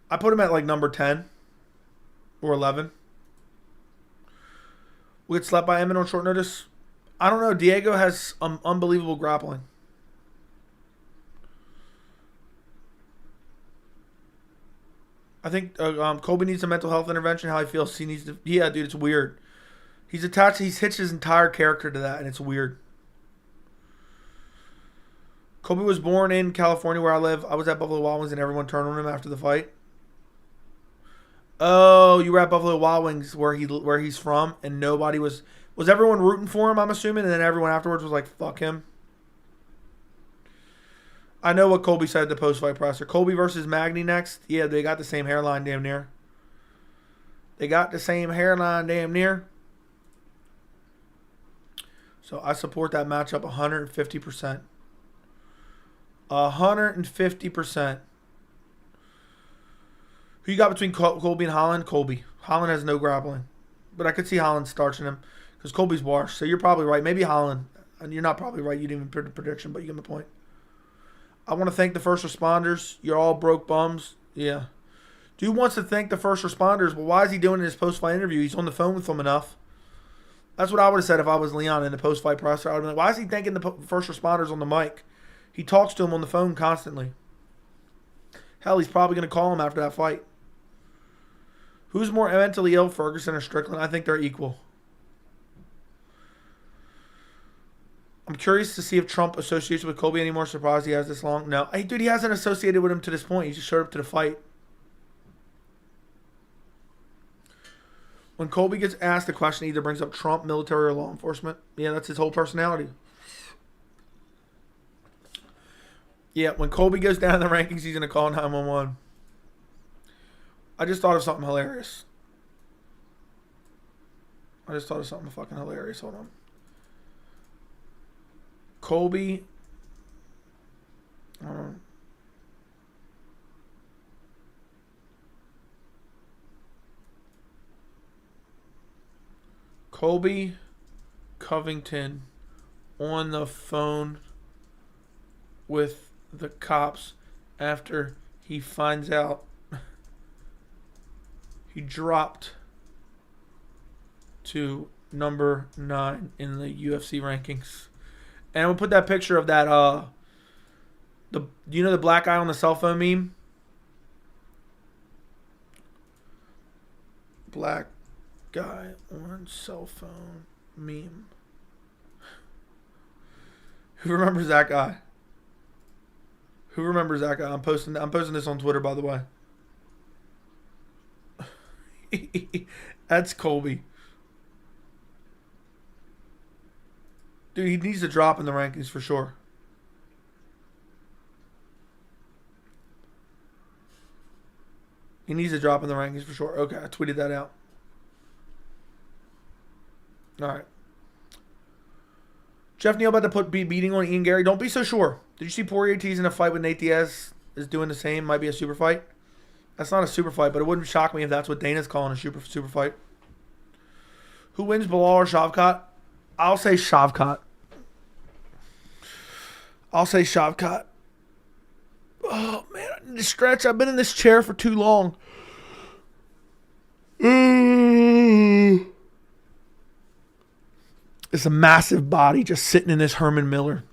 I put him at number 10 or 11. We get slapped by Emmett on short notice. I don't know. Diego has unbelievable grappling. I think Colby needs a mental health intervention. How he feels he needs to. Yeah, dude, it's weird. He's hitched his entire character to that, and it's weird. Colby was born in California, where I live. I was at Buffalo Wild Wings, and everyone turned on him after the fight. Oh, you were at Buffalo Wild Wings where he's from, and nobody was everyone rooting for him, I'm assuming, and then everyone afterwards was like, fuck him. I know what Colby said at the post-fight presser. Colby versus Magny next. Yeah, they got the same hairline damn near. So I support that matchup 150%. 150%. Who you got between Colby and Holland? Colby. Holland has no grappling. But I could see Holland starching him because Colby's washed. So you're probably right. Maybe Holland. And you're not probably right. You didn't even put a prediction, but you get my point. I want to thank the first responders. You're all broke bums. Yeah. Dude wants to thank the first responders. Well, why is he doing it in his post-fight interview? He's on the phone with them enough. That's what I would have said if I was Leon in the post-fight presser. I would have been like, why is he thanking the first responders on the mic? He talks to him on the phone constantly. Hell, he's probably going to call him after that fight. Who's more mentally ill, Ferguson or Strickland? I think they're equal. I'm curious to see if Trump associates with Colby anymore. Surprised he has this long. No. Hey, dude, he hasn't associated with him to this point. He just showed up to the fight. When Colby gets asked a question, he either brings up Trump, military, or law enforcement. Yeah, that's his whole personality. Yeah, when Colby goes down in the rankings, he's going to call 911. I just thought of something hilarious. Fucking hilarious. Hold on. Colby. Colby Covington on the phone with the cops after he finds out he dropped to number 9 in the UFC rankings. And we'll put that picture of that the black guy on the cell phone meme? Black guy on cell phone meme. Who remembers that guy? Who remembers that guy? I'm posting this on Twitter, by the way. That's Colby. Dude, he needs to drop in the rankings for sure. He needs to drop in the rankings for sure. Okay, I tweeted that out. All right. Jeff Neal about to be beating on Ian Gary. Don't be so sure. Did you see Poirier teasing a fight with Nate Diaz is doing the same? Might be a super fight. That's not a super fight, but it wouldn't shock me if that's what Dana's calling a super fight. Who wins, Bilal or Shavkat? I'll say Shavkat. Oh, man, I need to stretch. I've been in this chair for too long. It's a massive body just sitting in this Herman Miller.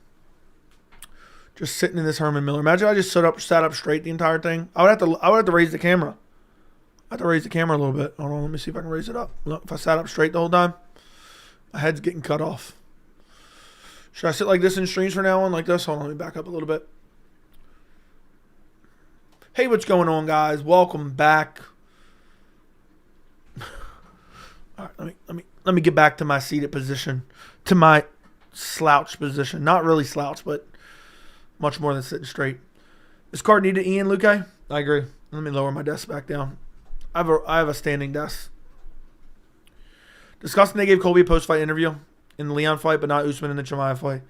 Imagine if I just sat up straight the entire thing. I would have to raise the camera. I have to raise the camera a little bit. Hold on, let me see if I can raise it up. Look, if I sat up straight the whole time, my head's getting cut off. Should I sit like this in streams from now on? Like this? Hold on, let me back up a little bit. Hey, what's going on, guys? Welcome back. All right, let me get back to my seated position, to my slouch position. Not really slouch, but much more than sitting straight. This card needed Ian, Luque? I agree. Let me lower my desk back down. I have a standing desk. Disgusting they gave Colby a post-fight interview in the Leon fight, but not Usman in the Chimaev fight.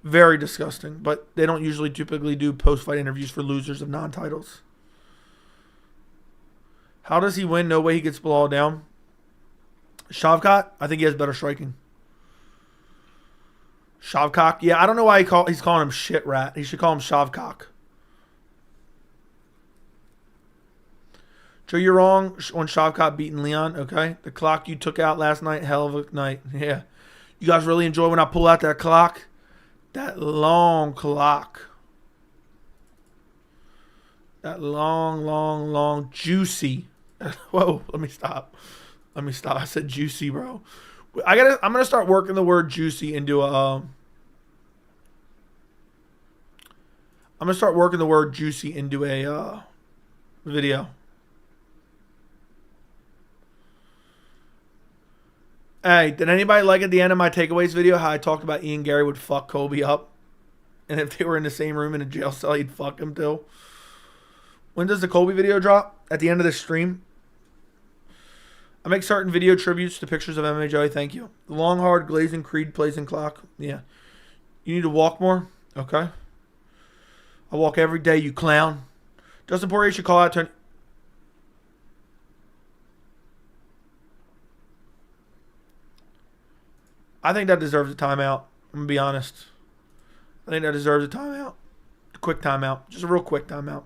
Very disgusting, but they don't typically do post-fight interviews for losers of non-titles. How does he win? No way he gets Bilal down. Shavkat, I think he has better striking. Shavkat, yeah, I don't know why he's calling him shit rat. He should call him Shavkat. Joe, you're wrong on Shavkat beating Leon, okay? The clock you took out last night, hell of a night. Yeah. You guys really enjoy when I pull out that clock? That long clock. That long, juicy. Whoa, let me stop. I said juicy, bro. I'm gonna start working the word juicy into a. I'm gonna start working the word juicy into a video. Hey, did anybody like at the end of my takeaways video how I talked about Ian Gary would fuck Colby up, and if they were in the same room in a jail cell, he'd fuck him too? When does the Colby video drop? At the end of this stream. I make certain video tributes to pictures of MMA Joey. Thank you. The long, hard, glazing, Creed, blazing clock. Yeah. You need to walk more? Okay. I walk every day, you clown. Dustin Poirier should call out to... I think that deserves a timeout. I'm going to be honest. I think that deserves a timeout. A quick timeout. Just a real quick timeout.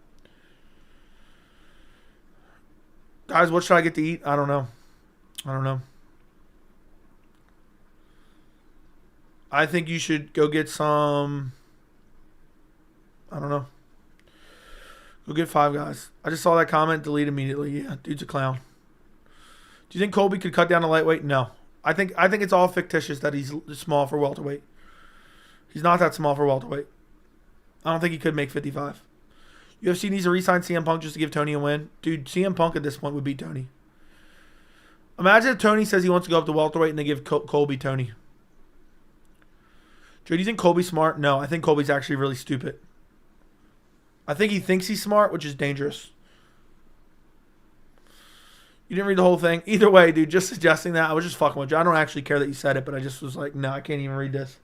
Guys, what should I get to eat? I don't know. I think you should go get some... I don't know. Go get Five Guys. I just saw that comment. Delete immediately. Yeah, dude's a clown. Do you think Colby could cut down to lightweight? No. I think it's all fictitious that he's small for welterweight. He's not that small for welterweight. I don't think he could make 55. UFC needs to re-sign CM Punk just to give Tony a win. Dude, CM Punk at this point would beat Tony. Imagine if Tony says he wants to go up to welterweight and they give Colby Tony. Joe, do you think Colby's smart? No, I think Colby's actually really stupid. I think he thinks he's smart, which is dangerous. You didn't read the whole thing? Either way, dude, just suggesting that. I was just fucking with you. I don't actually care that you said it, but I just was like, no, I can't even read this.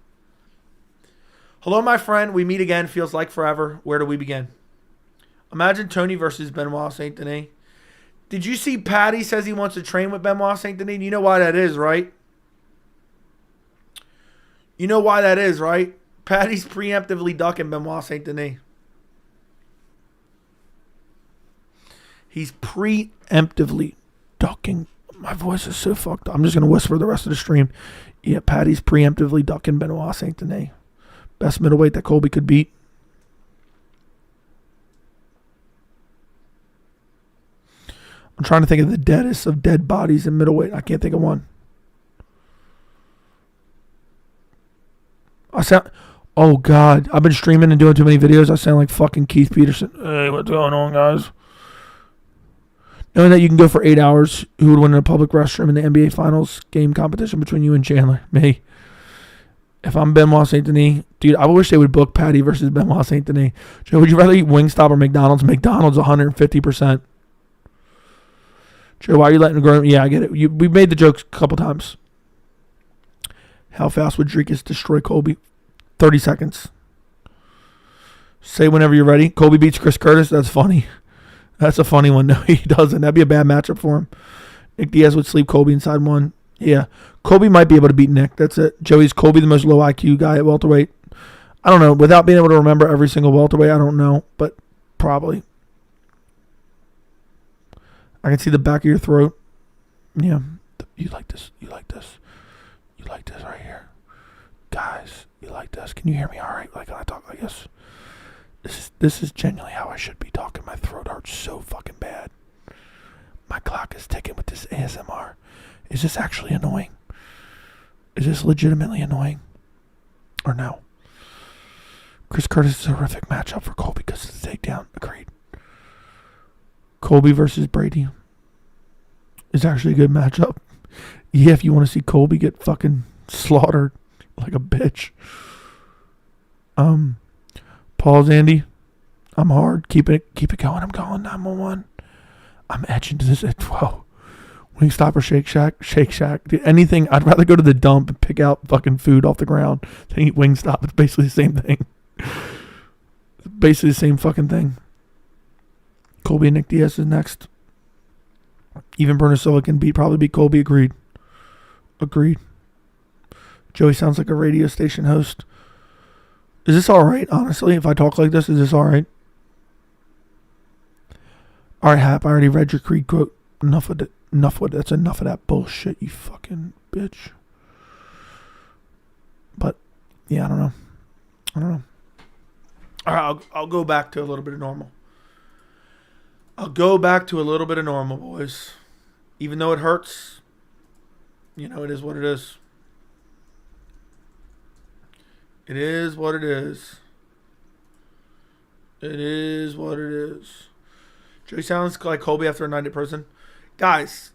Hello, my friend. We meet again. Feels like forever. Where do we begin? Imagine Tony versus Benoit Saint Denis. Did you see Patty says he wants to train with Benoit Saint Denis? You know why that is, right? You know why that is, right? Patty's preemptively ducking Benoit Saint Denis. He's preemptively ducking. My voice is so fucked up. I'm just going to whisper the rest of the stream. Yeah, Patty's preemptively ducking Benoit Saint Denis. Best middleweight that Colby could beat. I'm trying to think of the deadest of dead bodies in middleweight. I can't think of one. Oh, God. I've been streaming and doing too many videos. I sound like fucking Keith Peterson. Hey, what's going on, guys? Knowing that you can go for 8 hours, who would win in a public restroom in the NBA Finals game competition between you and Chandler? Me. If I'm Benoit Saint Denis, dude, I wish they would book Patty versus Benoit Saint Denis. Joe, would you rather eat Wingstop or McDonald's? McDonald's 150%. Joe, why are you letting it grow? Yeah, I get it. We made the jokes a couple times. How fast would Dricus destroy Colby? 30 seconds. Say whenever you're ready. Colby beats Chris Curtis. That's funny. That's a funny one. No, he doesn't. That'd be a bad matchup for him. Nick Diaz would sleep Colby inside one. Yeah. Colby might be able to beat Nick. That's it. Joey's Colby the most low IQ guy at welterweight. I don't know. Without being able to remember every single welterweight, I don't know. But probably. I can see the back of your throat. Yeah. You like this. You like this. You like this right here. Guys, you like this. Can you hear me all right? Like when I talk like this? This is genuinely how I should be talking. My throat hurts so fucking bad. My clock is ticking with this ASMR. Is this actually annoying? Is this legitimately annoying? Or no? Chris Curtis is a horrific matchup for Colby because of the takedown. Agreed. Colby versus Brady is actually a good matchup. Yeah, if you want to see Colby get fucking slaughtered like a bitch. Paul's Andy. I'm hard. Keep it going. I'm going 911. I'm etching to this at 12. Wingstop or Shake Shack? Shake Shack. Dude, anything. I'd rather go to the dump and pick out fucking food off the ground than eat Wingstop. It's basically the same thing. It's basically the same fucking thing. Colby and Nick Diaz is next. Even Bruno Silva can probably beat Colby. Agreed. Joey sounds like a radio station host. Is this all right, honestly? If I talk like this, is this all right? All right, Hap, I already read your Creed quote. Enough with it. That's enough of that bullshit, you fucking bitch. But, yeah, I don't know. All right, I'll go back to a little bit of normal. Boys. Even though it hurts, it is what it is. It is what it is. It is what it is. Joey sounds like Colby after a night at prison. Guys,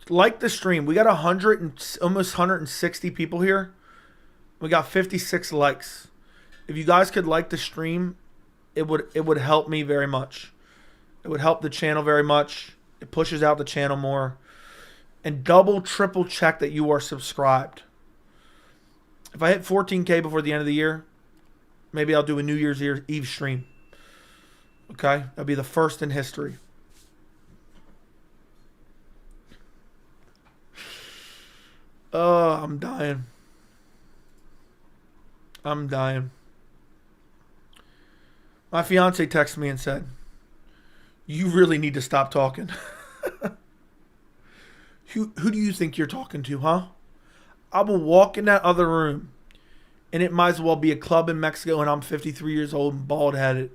like the stream. We got almost 160 people here. We got 56 likes. If you guys could like the stream, it would help me very much. It would help the channel very much. It pushes out the channel more. And double, triple check that you are subscribed. If I hit 14K before the end of the year, maybe I'll do a New Year's Eve stream. Okay? That'll be the first in history. Oh, I'm dying. I'm dying. My fiance texted me and said, "You really need to stop talking." Who do you think you're talking to, huh? I will walk in that other room, and it might as well be a club in Mexico, and I'm 53 years old and bald-headed.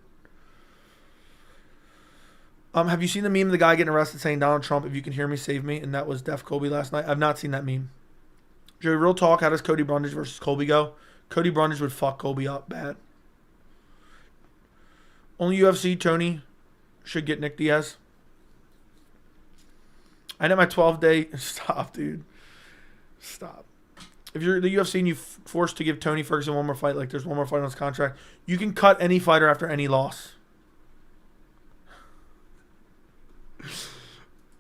Have you seen the meme of the guy getting arrested saying, "Donald Trump, if you can hear me, save me"? And that was Def Colby last night. I've not seen that meme. Joey, real talk, how does Cody Brundage versus Colby go? Cody Brundage would fuck Colby up bad. Only UFC, Tony should get Nick Diaz. I know my 12-day... Stop, dude. Stop. If you're the UFC and you're forced to give Tony Ferguson one more fight, like there's one more fight on his contract, you can cut any fighter after any loss.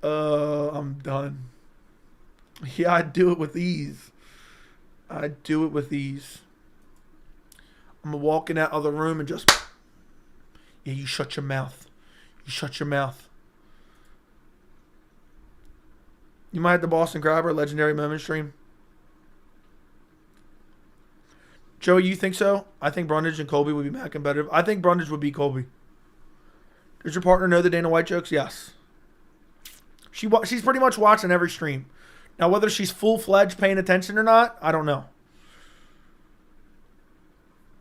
I'm done. Yeah, I'd do it with ease. I'd do it with ease. I'm going to walk in that other room and just... Yeah, you shut your mouth. You shut your mouth. You might have the Boston Grabber legendary moment stream. Joey, you think so? I think Brundage and Colby would be mad competitive. I think Brundage would beat Colby. Does your partner know the Dana White jokes? Yes. She's pretty much watching every stream. Now, whether she's full-fledged paying attention or not, I don't know.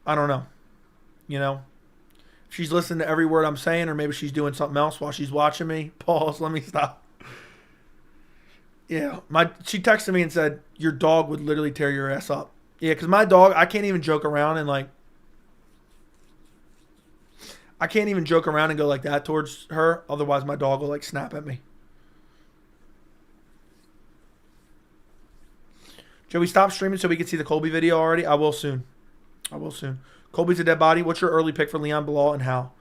I don't know. You know? If she's listening to every word I'm saying, or maybe she's doing something else while she's watching me. Pause. Let me stop. Yeah. She texted me and said, "Your dog would literally tear your ass up." Yeah, because my dog, I can't even joke around and like... I can't even joke around and go like that towards her. Otherwise, my dog will like snap at me. Joey, stop streaming so we can see the Colby video already. I will soon. I will soon. Colby's a dead body. What's your early pick for Leon Bilal and how?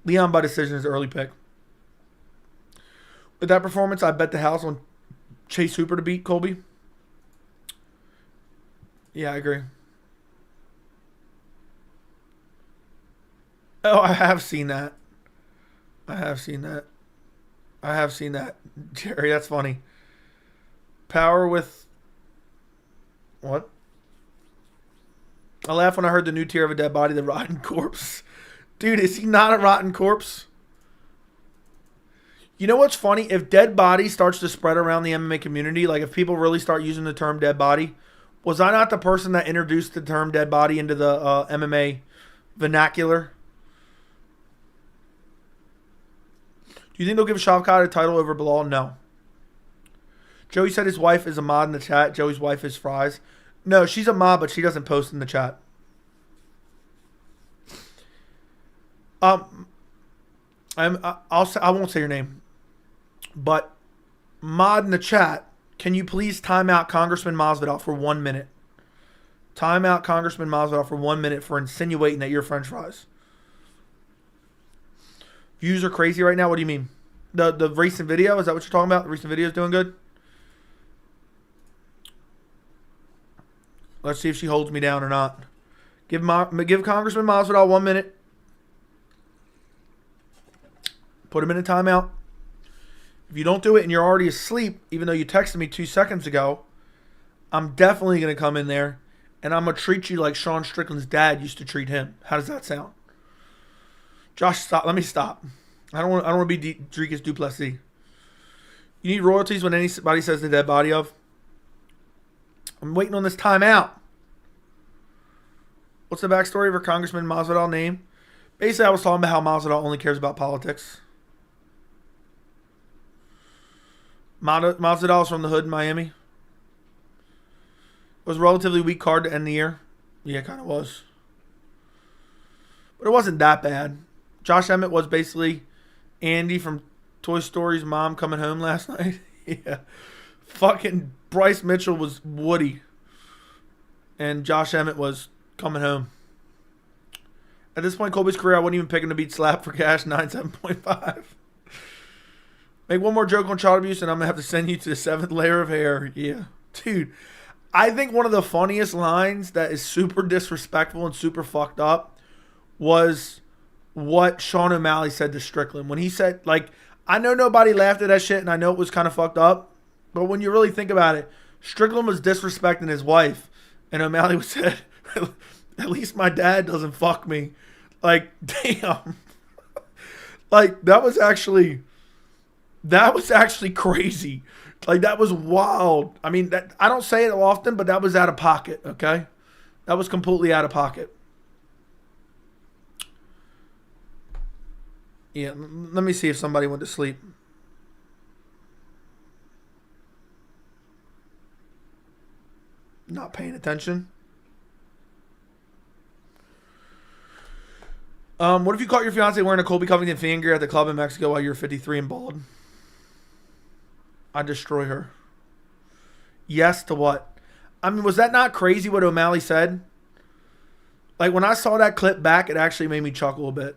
Leon by decision is the early pick. With that performance, I bet the house on Chase Hooper to beat Colby. Yeah, I agree. Oh, I have seen that. I have seen that. I have seen that. Jerry, that's funny. Power with... What? I laughed when I heard the new tier of a dead body, the rotten corpse. Dude, is he not a rotten corpse? You know what's funny? If dead body starts to spread around the MMA community, like if people really start using the term dead body, was I not the person that introduced the term dead body into the MMA vernacular? Do you think they'll give Shavkat a title over Bilal? No. Joey said his wife is a mod in the chat. Joey's wife is Fries. No, she's a mod, but she doesn't post in the chat. I won't say your name, but mod in the chat. Can you please time out Congressman Masvidal for 1 minute? Time out Congressman Masvidal for 1 minute for insinuating that you're French fries. Views are crazy right now. What do you mean? The recent video? Is that what you're talking about? The recent video is doing good? Let's see if she holds me down or not. Give Congressman Masvidal 1 minute. Put him in a timeout. If you don't do it and you're already asleep, even though you texted me 2 seconds ago, I'm definitely going to come in there and I'm going to treat you like Sean Strickland's dad used to treat him. How does that sound? Josh, stop. Let me stop. I don't want to be Dricus du Plessis. You need royalties when anybody says the dead body of? I'm waiting on this timeout. What's the backstory of her Congressman Masvidal name? Basically, I was talking about how Masvidal only cares about politics. Masvidal's from the hood in Miami. It was a relatively weak card to end the year. Yeah, it kind of was. But it wasn't that bad. Josh Emmett was basically Andy from Toy Story's mom coming home last night. Yeah. Fucking Bryce Mitchell was Woody. And Josh Emmett was coming home. At this point in Colby's career, I wouldn't even pick him to beat Slap for cash 97.5. Make one more joke on child abuse and I'm going to have to send you to the 7th layer of hair. Yeah. Dude, I think one of the funniest lines that is super disrespectful and super fucked up was what Sean O'Malley said to Strickland. When he said, like, I know nobody laughed at that shit and I know it was kind of fucked up. But when you really think about it, Strickland was disrespecting his wife. And O'Malley said, At least my dad doesn't fuck me. Like, damn. Like, that was actually crazy. Like, that was wild. I mean, I don't say it often, but that was out of pocket, okay? That was completely out of pocket. Yeah, let me see if somebody went to sleep. Not paying attention. What if you caught your fiance wearing a Colby Covington fan gear at the club in Mexico while you're 53 and bald? I'd destroy her. Yes to what? I mean, was that not crazy what O'Malley said? Like, when I saw that clip back, it actually made me chuckle a bit.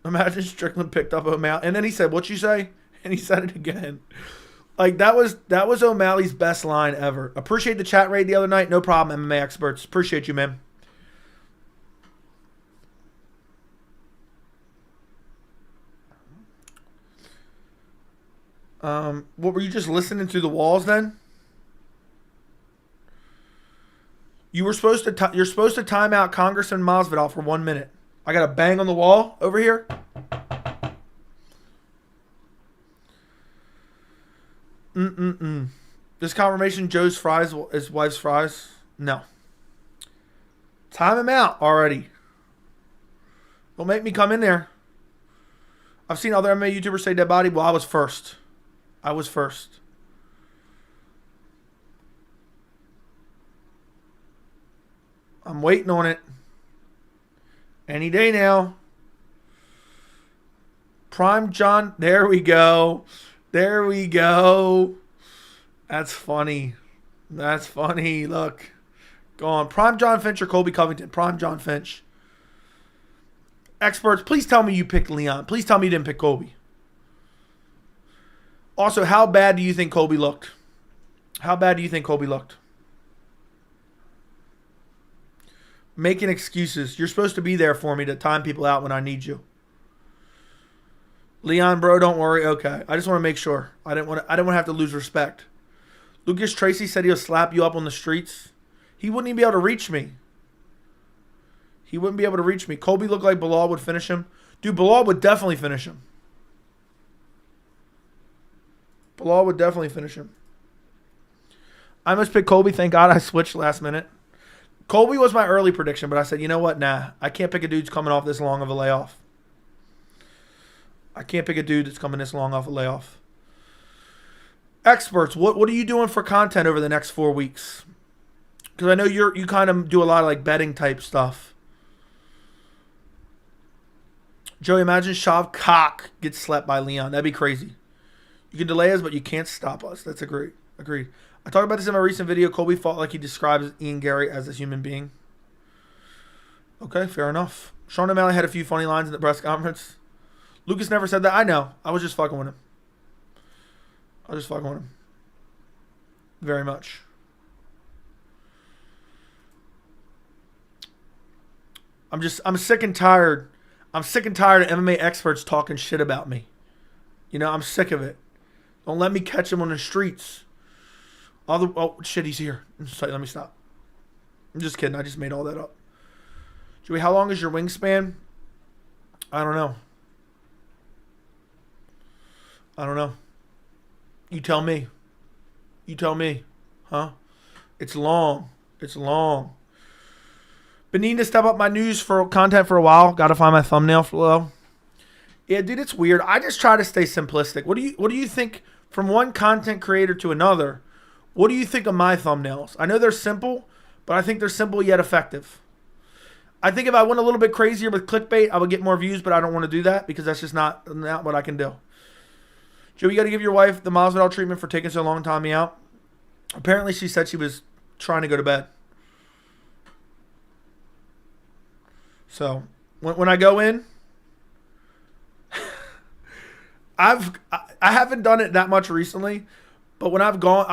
Imagine Strickland picked up O'Malley. And then he said, "What'd you say?" And he said it again. Like, that was O'Malley's best line ever. Appreciate the chat raid the other night. No problem, MMA experts. Appreciate you, man. What were you just listening through the walls then? You're supposed to time out Congressman Masvidal for 1 minute. I got a bang on the wall over here. This confirmation Joe's fries is wife's fries? No. Time him out already. Don't make me come in there. I've seen other MMA YouTubers say dead body. Well, I was first. I was first. I'm waiting on it. Any day now. Prime John. There we go. There we go. That's funny. That's funny. Look. Go on. Prime John Finch or Colby Covington? Prime John Finch. Experts, please tell me you picked Leon. Please tell me you didn't pick Colby. Also, how bad do you think Colby looked? How bad do you think Colby looked? Making excuses. You're supposed to be there for me to time people out when I need you. Leon, bro, don't worry. Okay. I just want to make sure. I didn't want to have to lose respect. Lucas Tracy said he'll slap you up on the streets. He wouldn't even be able to reach me. He wouldn't be able to reach me. Colby looked like Bilal would finish him. Dude, Bilal would definitely finish him. Bilal would definitely finish him. I must pick Colby. Thank God I switched last minute. Colby was my early prediction, but I said, you know what? Nah, I can't pick a dude who's coming off this long of a layoff. I can't pick a dude that's coming this long off a layoff. Experts, what are you doing for content over the next 4 weeks? Because I know you kind of do a lot of like betting type stuff. Joey, imagine Shavkat gets slept by Leon. That'd be crazy. You can delay us, but you can't stop us. That's agreed. I talked about this in my recent video. Colby fought like he describes Ian Gary as a human being. Okay, fair enough. Sean O'Malley had a few funny lines in the press conference. Lucas never said that. I know. I was just fucking with him. Very much. I'm sick and tired. I'm sick and tired of MMA experts talking shit about me. You know, I'm sick of it. Don't let me catch him on the streets. Oh, shit, he's here. Sorry, let me stop. I'm just kidding. I just made all that up. Joey, how long is your wingspan? I don't know. You tell me. Huh? It's long. Been needing to step up my news for content for a while. Got to find my thumbnail flow. Yeah, dude, it's weird. I just try to stay simplistic. What do you think from one content creator to another? What do you think of my thumbnails? I know they're simple, but I think they're simple yet effective. I think if I went a little bit crazier with clickbait, I would get more views, but I don't want to do that because that's just not what I can do. Joe, you got to give your wife the Masvidal treatment for taking so long to time me out. Apparently, she said she was trying to go to bed. So, when I go in, I haven't done it that much recently, but when I've gone,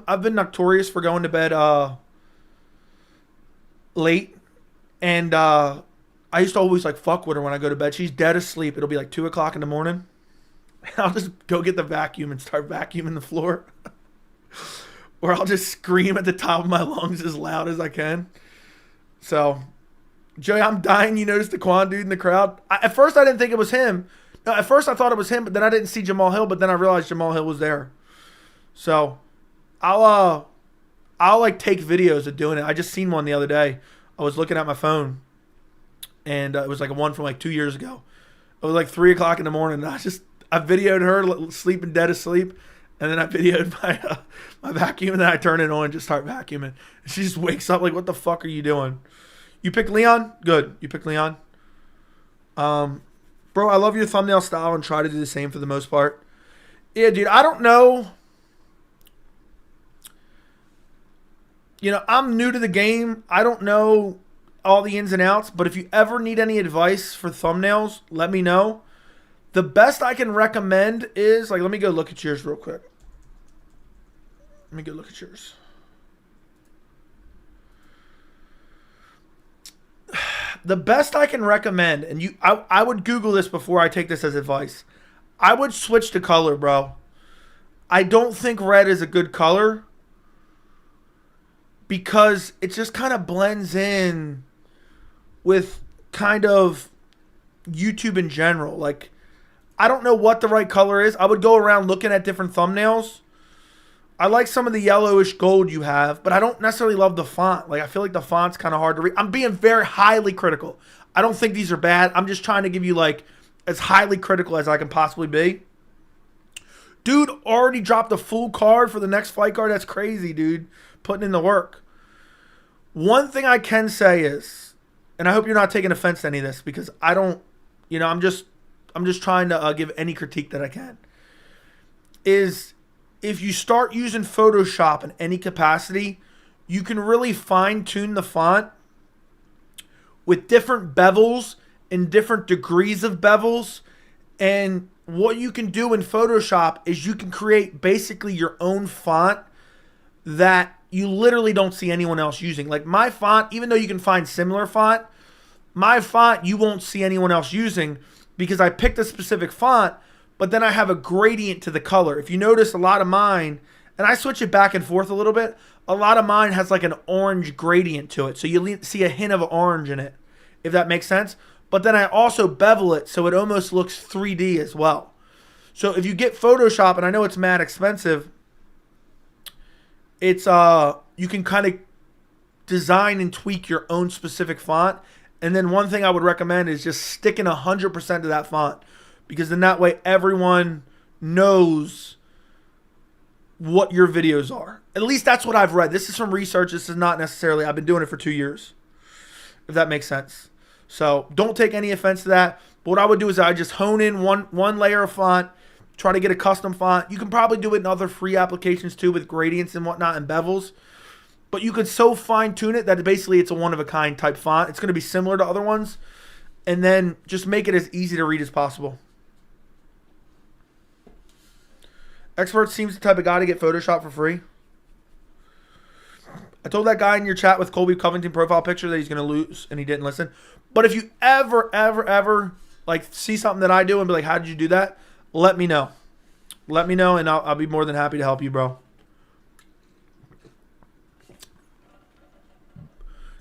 I've been notorious for going to bed late, and I used to always like fuck with her when I go to bed. She's dead asleep. It'll be like 2 o'clock in the morning. I'll just go get the vacuum and start vacuuming the floor. Or I'll just scream at the top of my lungs as loud as I can. So, Joey, I'm dying. You noticed the Quan dude in the crowd? At first, I didn't think it was him. No, at first, I thought it was him, but then I didn't see Jamal Hill, but then I realized Jamal Hill was there. So, I'll like take videos of doing it. I just seen one the other day. I was looking at my phone, and it was like a one from like 2 years ago. It was like 3 o'clock in the morning, and I videoed her sleeping dead asleep, and then I videoed my vacuum, and then I turn it on and just start vacuuming. And she just wakes up like, what the fuck are you doing? You picked Leon? Good. You picked Leon? Bro, I love your thumbnail style and try to do the same for the most part. Yeah, dude, I don't know. You know, I'm new to the game. I don't know all the ins and outs, but if you ever need any advice for thumbnails, let me know. The best I can recommend is, like, let me go look at yours real quick. Let me go look at yours. The best I can recommend, and I would Google this before I take this as advice. I would switch to color, bro. I don't think red is a good color because it just kind of blends in with kind of YouTube in general. Like, I don't know what the right color is. I would go around looking at different thumbnails. I like some of the yellowish gold you have, but I don't necessarily love the font. Like, I feel like the font's kind of hard to read. I'm being very highly critical. I don't think these are bad. I'm just trying to give you, like, as highly critical as I can possibly be. Dude already dropped a full card for the next fight card. That's crazy, dude. Putting in the work. One thing I can say is, and I hope you're not taking offense to any of this because I don't, you know, I'm just trying to give any critique that I can, is if you start using Photoshop in any capacity, you can really fine-tune the font with different bevels and different degrees of bevels. And what you can do in Photoshop is you can create basically your own font that you literally don't see anyone else using. Like my font, even though you can find similar font, my font you won't see anyone else using because I picked a specific font, but then I have a gradient to the color. If you notice, a lot of mine, and I switch it back and forth a little bit, a lot of mine has like an orange gradient to it. So you see a hint of orange in it, if that makes sense. But then I also bevel it so it almost looks 3D as well. So if you get Photoshop, and I know it's mad expensive, it's you can kind of design and tweak your own specific font. And then one thing I would recommend is just sticking 100% to that font, because then that way everyone knows what your videos are. At least that's what I've read. This is from research. This is not necessarily, I've been doing it for 2 years, if that makes sense. So don't take any offense to that. But what I would do is I just hone in one layer of font, try to get a custom font. You can probably do it in other free applications too with gradients and whatnot and bevels. But you could so fine tune it that basically it's a one-of-a-kind type font. It's going to be similar to other ones. And then just make it as easy to read as possible. Expert seems the type of guy to get Photoshop for free. I told that guy in your chat with Colby Covington profile picture that he's going to lose, and he didn't listen. But if you ever like see something that I do and be like, how did you do that? Let me know. Let me know, and I'll be more than happy to help you, bro.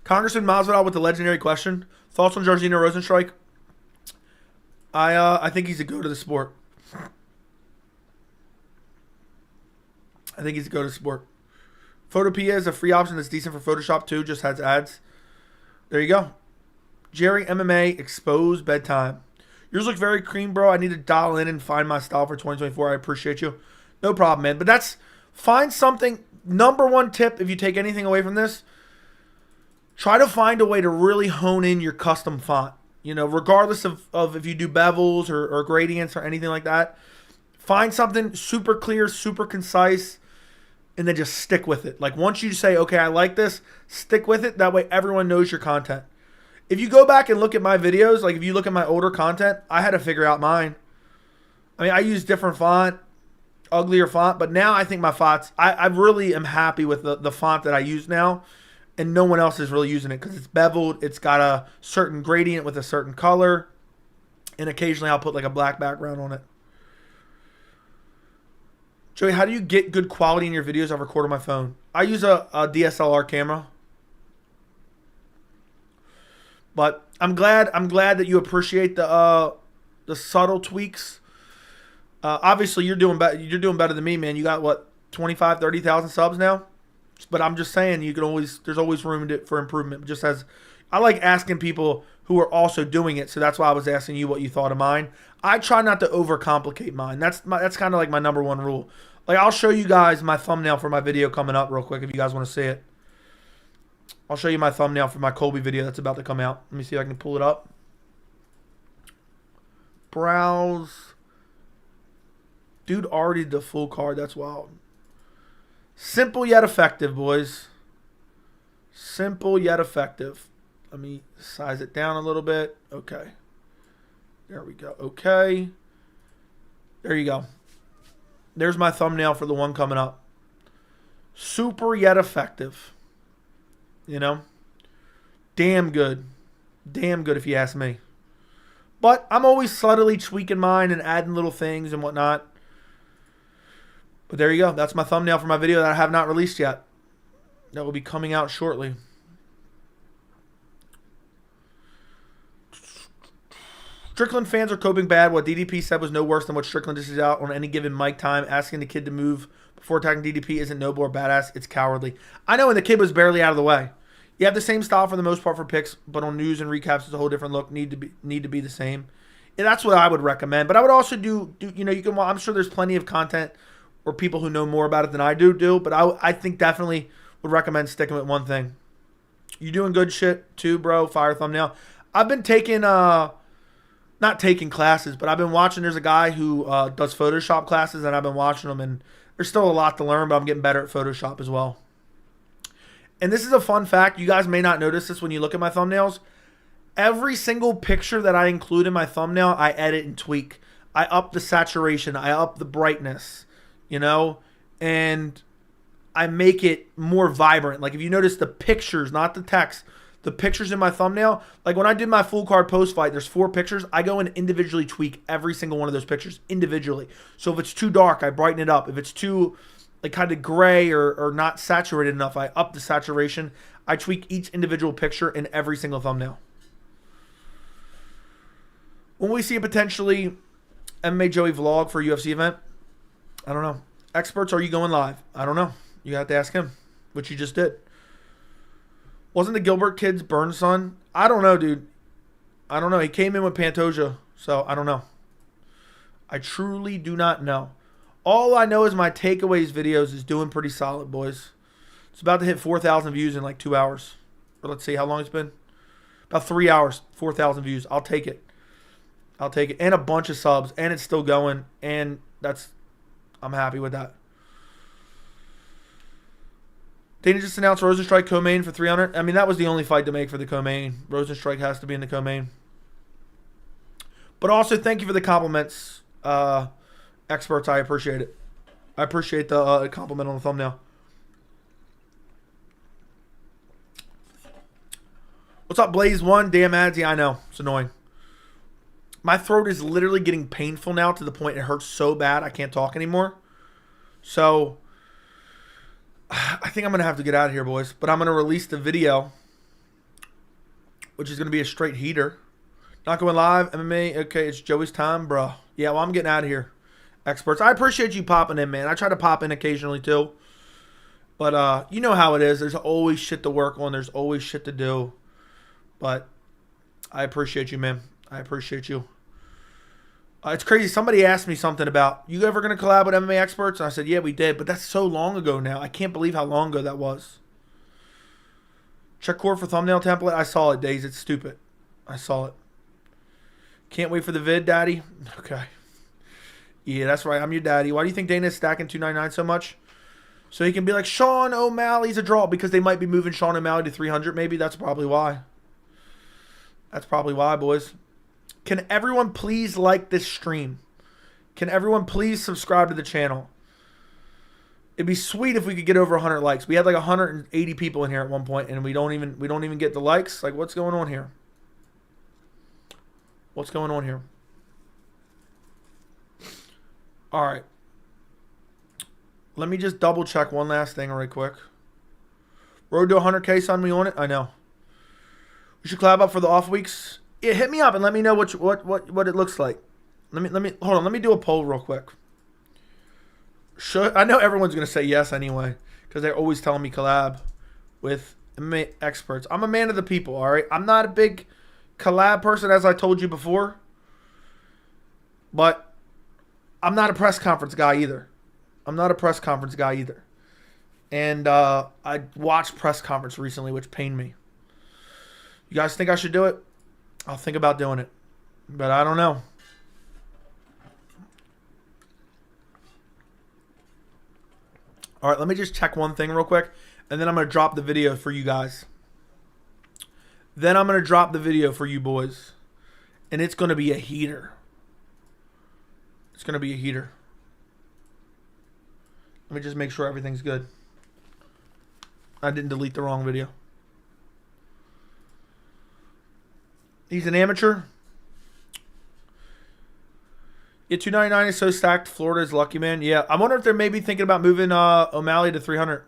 Congressman Masvidal with the legendary question. Thoughts on Jairzinho Rosenstrike? I think he's a go to the sport. I think he's a go to sport. Photopia is a free option that's decent for Photoshop too. Just has ads. There you go. Jerry MMA exposed bedtime. Yours look very cream, bro. I need to dial in and find my style for 2024. I appreciate you. No problem, man. But find something. Number one tip, if you take anything away from this, try to find a way to really hone in your custom font. You know, regardless of if you do bevels or gradients or anything like that. Find something super clear, super concise, and then just stick with it. Like once you say, okay, I like this, stick with it. That way everyone knows your content. If you go back and look at my videos, like if you look at my older content, I had to figure out mine. I mean, I use different font, uglier font, but now I think my fonts, I really am happy with the font that I use now, and no one else is really using it because it's beveled. It's got a certain gradient with a certain color, and occasionally I'll put like a black background on it. Joey, how do you get good quality in your videos? I record on my phone. I use a DSLR camera. But I'm glad that you appreciate the subtle tweaks. Obviously, you're doing better. You're doing better than me, man. You got what, 25, 30,000 subs now. But I'm just saying, there's always room for improvement. Just as I like asking people who are also doing it, so that's why I was asking you what you thought of mine. I try not to overcomplicate mine. That's kind of like my number one rule. Like, I'll show you guys my thumbnail for my video coming up real quick if you guys want to see it. I'll show you my thumbnail for my Colby video that's about to come out. Let me see if I can pull it up. Browse. Dude already did the full card. That's wild. Simple yet effective, boys. Simple yet effective. Let me size it down a little bit. Okay. There we go. Okay. There you go. There's my thumbnail for the one coming up. Super yet effective. You know? Damn good. Damn good if you ask me. But I'm always subtly tweaking mine and adding little things and whatnot. But there you go. That's my thumbnail for my video that I have not released yet. That will be coming out shortly. Strickland fans are coping bad. What DDP said was no worse than what Strickland dishes out on any given mic time. Asking the kid to move before attacking DDP isn't noble or badass. It's cowardly. I know, and the kid was barely out of the way. You have the same style for the most part for picks, but on news and recaps, it's a whole different look. Need to be the same. And that's what I would recommend. But I would also do you know, you can. I'm sure there's plenty of content or people who know more about it than I do. But I think definitely would recommend sticking with one thing. You doing good shit too, bro. Fire thumbnail. I've been taking not taking classes, but I've been watching. There's a guy who does Photoshop classes, and I've been watching them, and there's still a lot to learn, but I'm getting better at Photoshop as well. And this is a fun fact. You guys may not notice this when you look at my thumbnails. Every single picture that I include in my thumbnail, I edit and tweak. I up the saturation. I up the brightness, you know, and I make it more vibrant. Like if you notice the pictures, not the text, the pictures in my thumbnail, like when I did my full card post fight, there's 4 pictures. I go and individually tweak every single one of those pictures individually. So if it's too dark, I brighten it up. If it's too like kind of gray or not saturated enough, I up the saturation. I tweak each individual picture in every single thumbnail. When we see a potentially MMA Joey vlog for a UFC event, I don't know. Experts, are you going live? I don't know. You have to ask him, which you just did. Wasn't the Gilbert kid's burn son? I don't know, dude. I don't know. He came in with Pantoja, so I don't know. I truly do not know. All I know is my takeaways videos is doing pretty solid, boys. It's about to hit 4,000 views in like 2 hours. Or let's see how long it's been. About 3 hours, 4,000 views. I'll take it. I'll take it. And a bunch of subs. And it's still going. And I'm happy with that. Dana just announced Rosenstrike co-main for 300. I mean, that was the only fight to make for the co-main. Rosenstrike has to be in the co-main. But also, thank you for the compliments, experts. I appreciate it. I appreciate the compliment on the thumbnail. What's up, Blaze 1? Damn ads. Yeah, I know. It's annoying. My throat is literally getting painful now to the point it hurts so bad I can't talk anymore. So I think I'm going to have to get out of here, boys. But I'm going to release the video, which is going to be a straight heater. Not going live. MMA. Okay, it's Joey's time, bro. Yeah, well, I'm getting out of here. Experts. I appreciate you popping in, man. I try to pop in occasionally, too. But you know how it is. There's always shit to work on. There's always shit to do. But I appreciate you, man. I appreciate you. It's crazy. Somebody asked me something about, you ever going to collab with MMA experts? And I said, yeah, we did. But that's so long ago now. I can't believe how long ago that was. Check core for thumbnail template. I saw it, Days. It's stupid. I saw it. Can't wait for the vid, daddy. Okay. Yeah, that's right. I'm your daddy. Why do you think Dana is stacking 299 so much? So he can be like, Sean O'Malley's a draw. Because they might be moving Sean O'Malley to 300 maybe. That's probably why. That's probably why, boys. Can everyone please like this stream? Can everyone please subscribe to the channel? It'd be sweet if we could get over 100 likes. We had like 180 people in here at one point, and we don't even get the likes. Like, what's going on here? What's going on here? All right. Let me just double check one last thing right quick. Road to 100K, son, we on it? I know. You should collab up for the off weeks. Yeah, hit me up and let me know what it looks like. Let me hold on. Let me do a poll real quick. I know everyone's gonna say yes anyway because they're always telling me collab with MMA experts. I'm a man of the people. All right, I'm not a big collab person, as I told you before, but I'm not a press conference guy either. And I watched press conference recently, which pained me. You guys think I should do it? I'll think about doing it, but I don't know. All right, let me just check one thing real quick, and then I'm going to drop the video for you guys. Then I'm going to drop the video for you boys, and it's going to be a heater. It's going to be a heater. Let me just make sure everything's good. I didn't delete the wrong video. He's an amateur. Yeah, 299 is so stacked. Florida is lucky, man. Yeah, I wonder if they're maybe thinking about moving O'Malley to 300.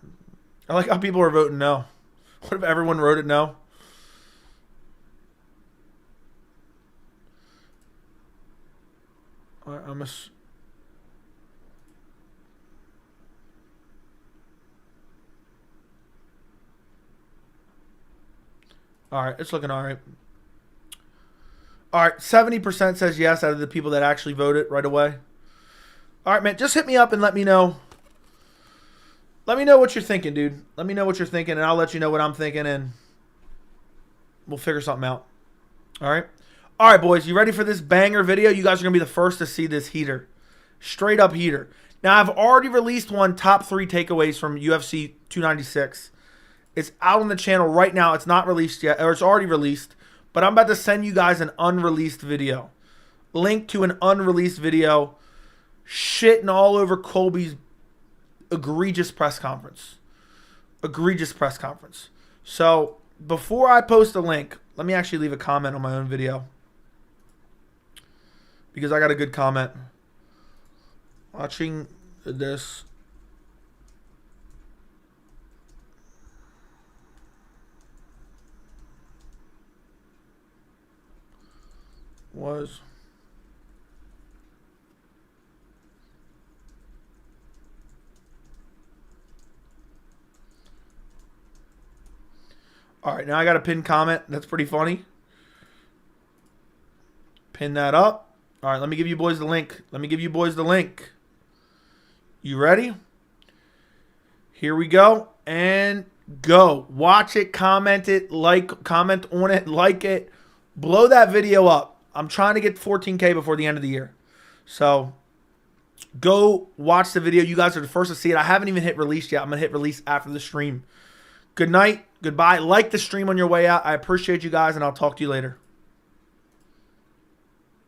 I like how people are voting no. What if everyone wrote it no? All right, it's looking all right. All right, 70% says yes out of the people that actually voted right away. All right, man, just hit me up and let me know. Let me know what you're thinking, dude. Let me know what you're thinking, and I'll let you know what I'm thinking, and we'll figure something out. All right? All right, boys, you ready for this banger video? You guys are going to be the first to see this heater. Straight up heater. Now, I've already released one top 3 takeaways from UFC 296. It's out on the channel right now. It's not released yet, or it's already released. But I'm about to send you guys an unreleased video. Link to an unreleased video. Shitting all over Colby's egregious press conference. Egregious press conference. So, before I post a link, let me actually leave a comment on my own video. Because I got a good comment. Watching this was all right. Now I got a pinned comment. That's pretty funny. Pin that up. All right, let me give you boys the link. You ready? Here we go. And go. Watch it, comment it, comment on it, like it. Blow that video up. I'm trying to get 14K before the end of the year. So go watch the video. You guys are the first to see it. I haven't even hit release yet. I'm going to hit release after the stream. Good night. Goodbye. Like the stream on your way out. I appreciate you guys, and I'll talk to you later.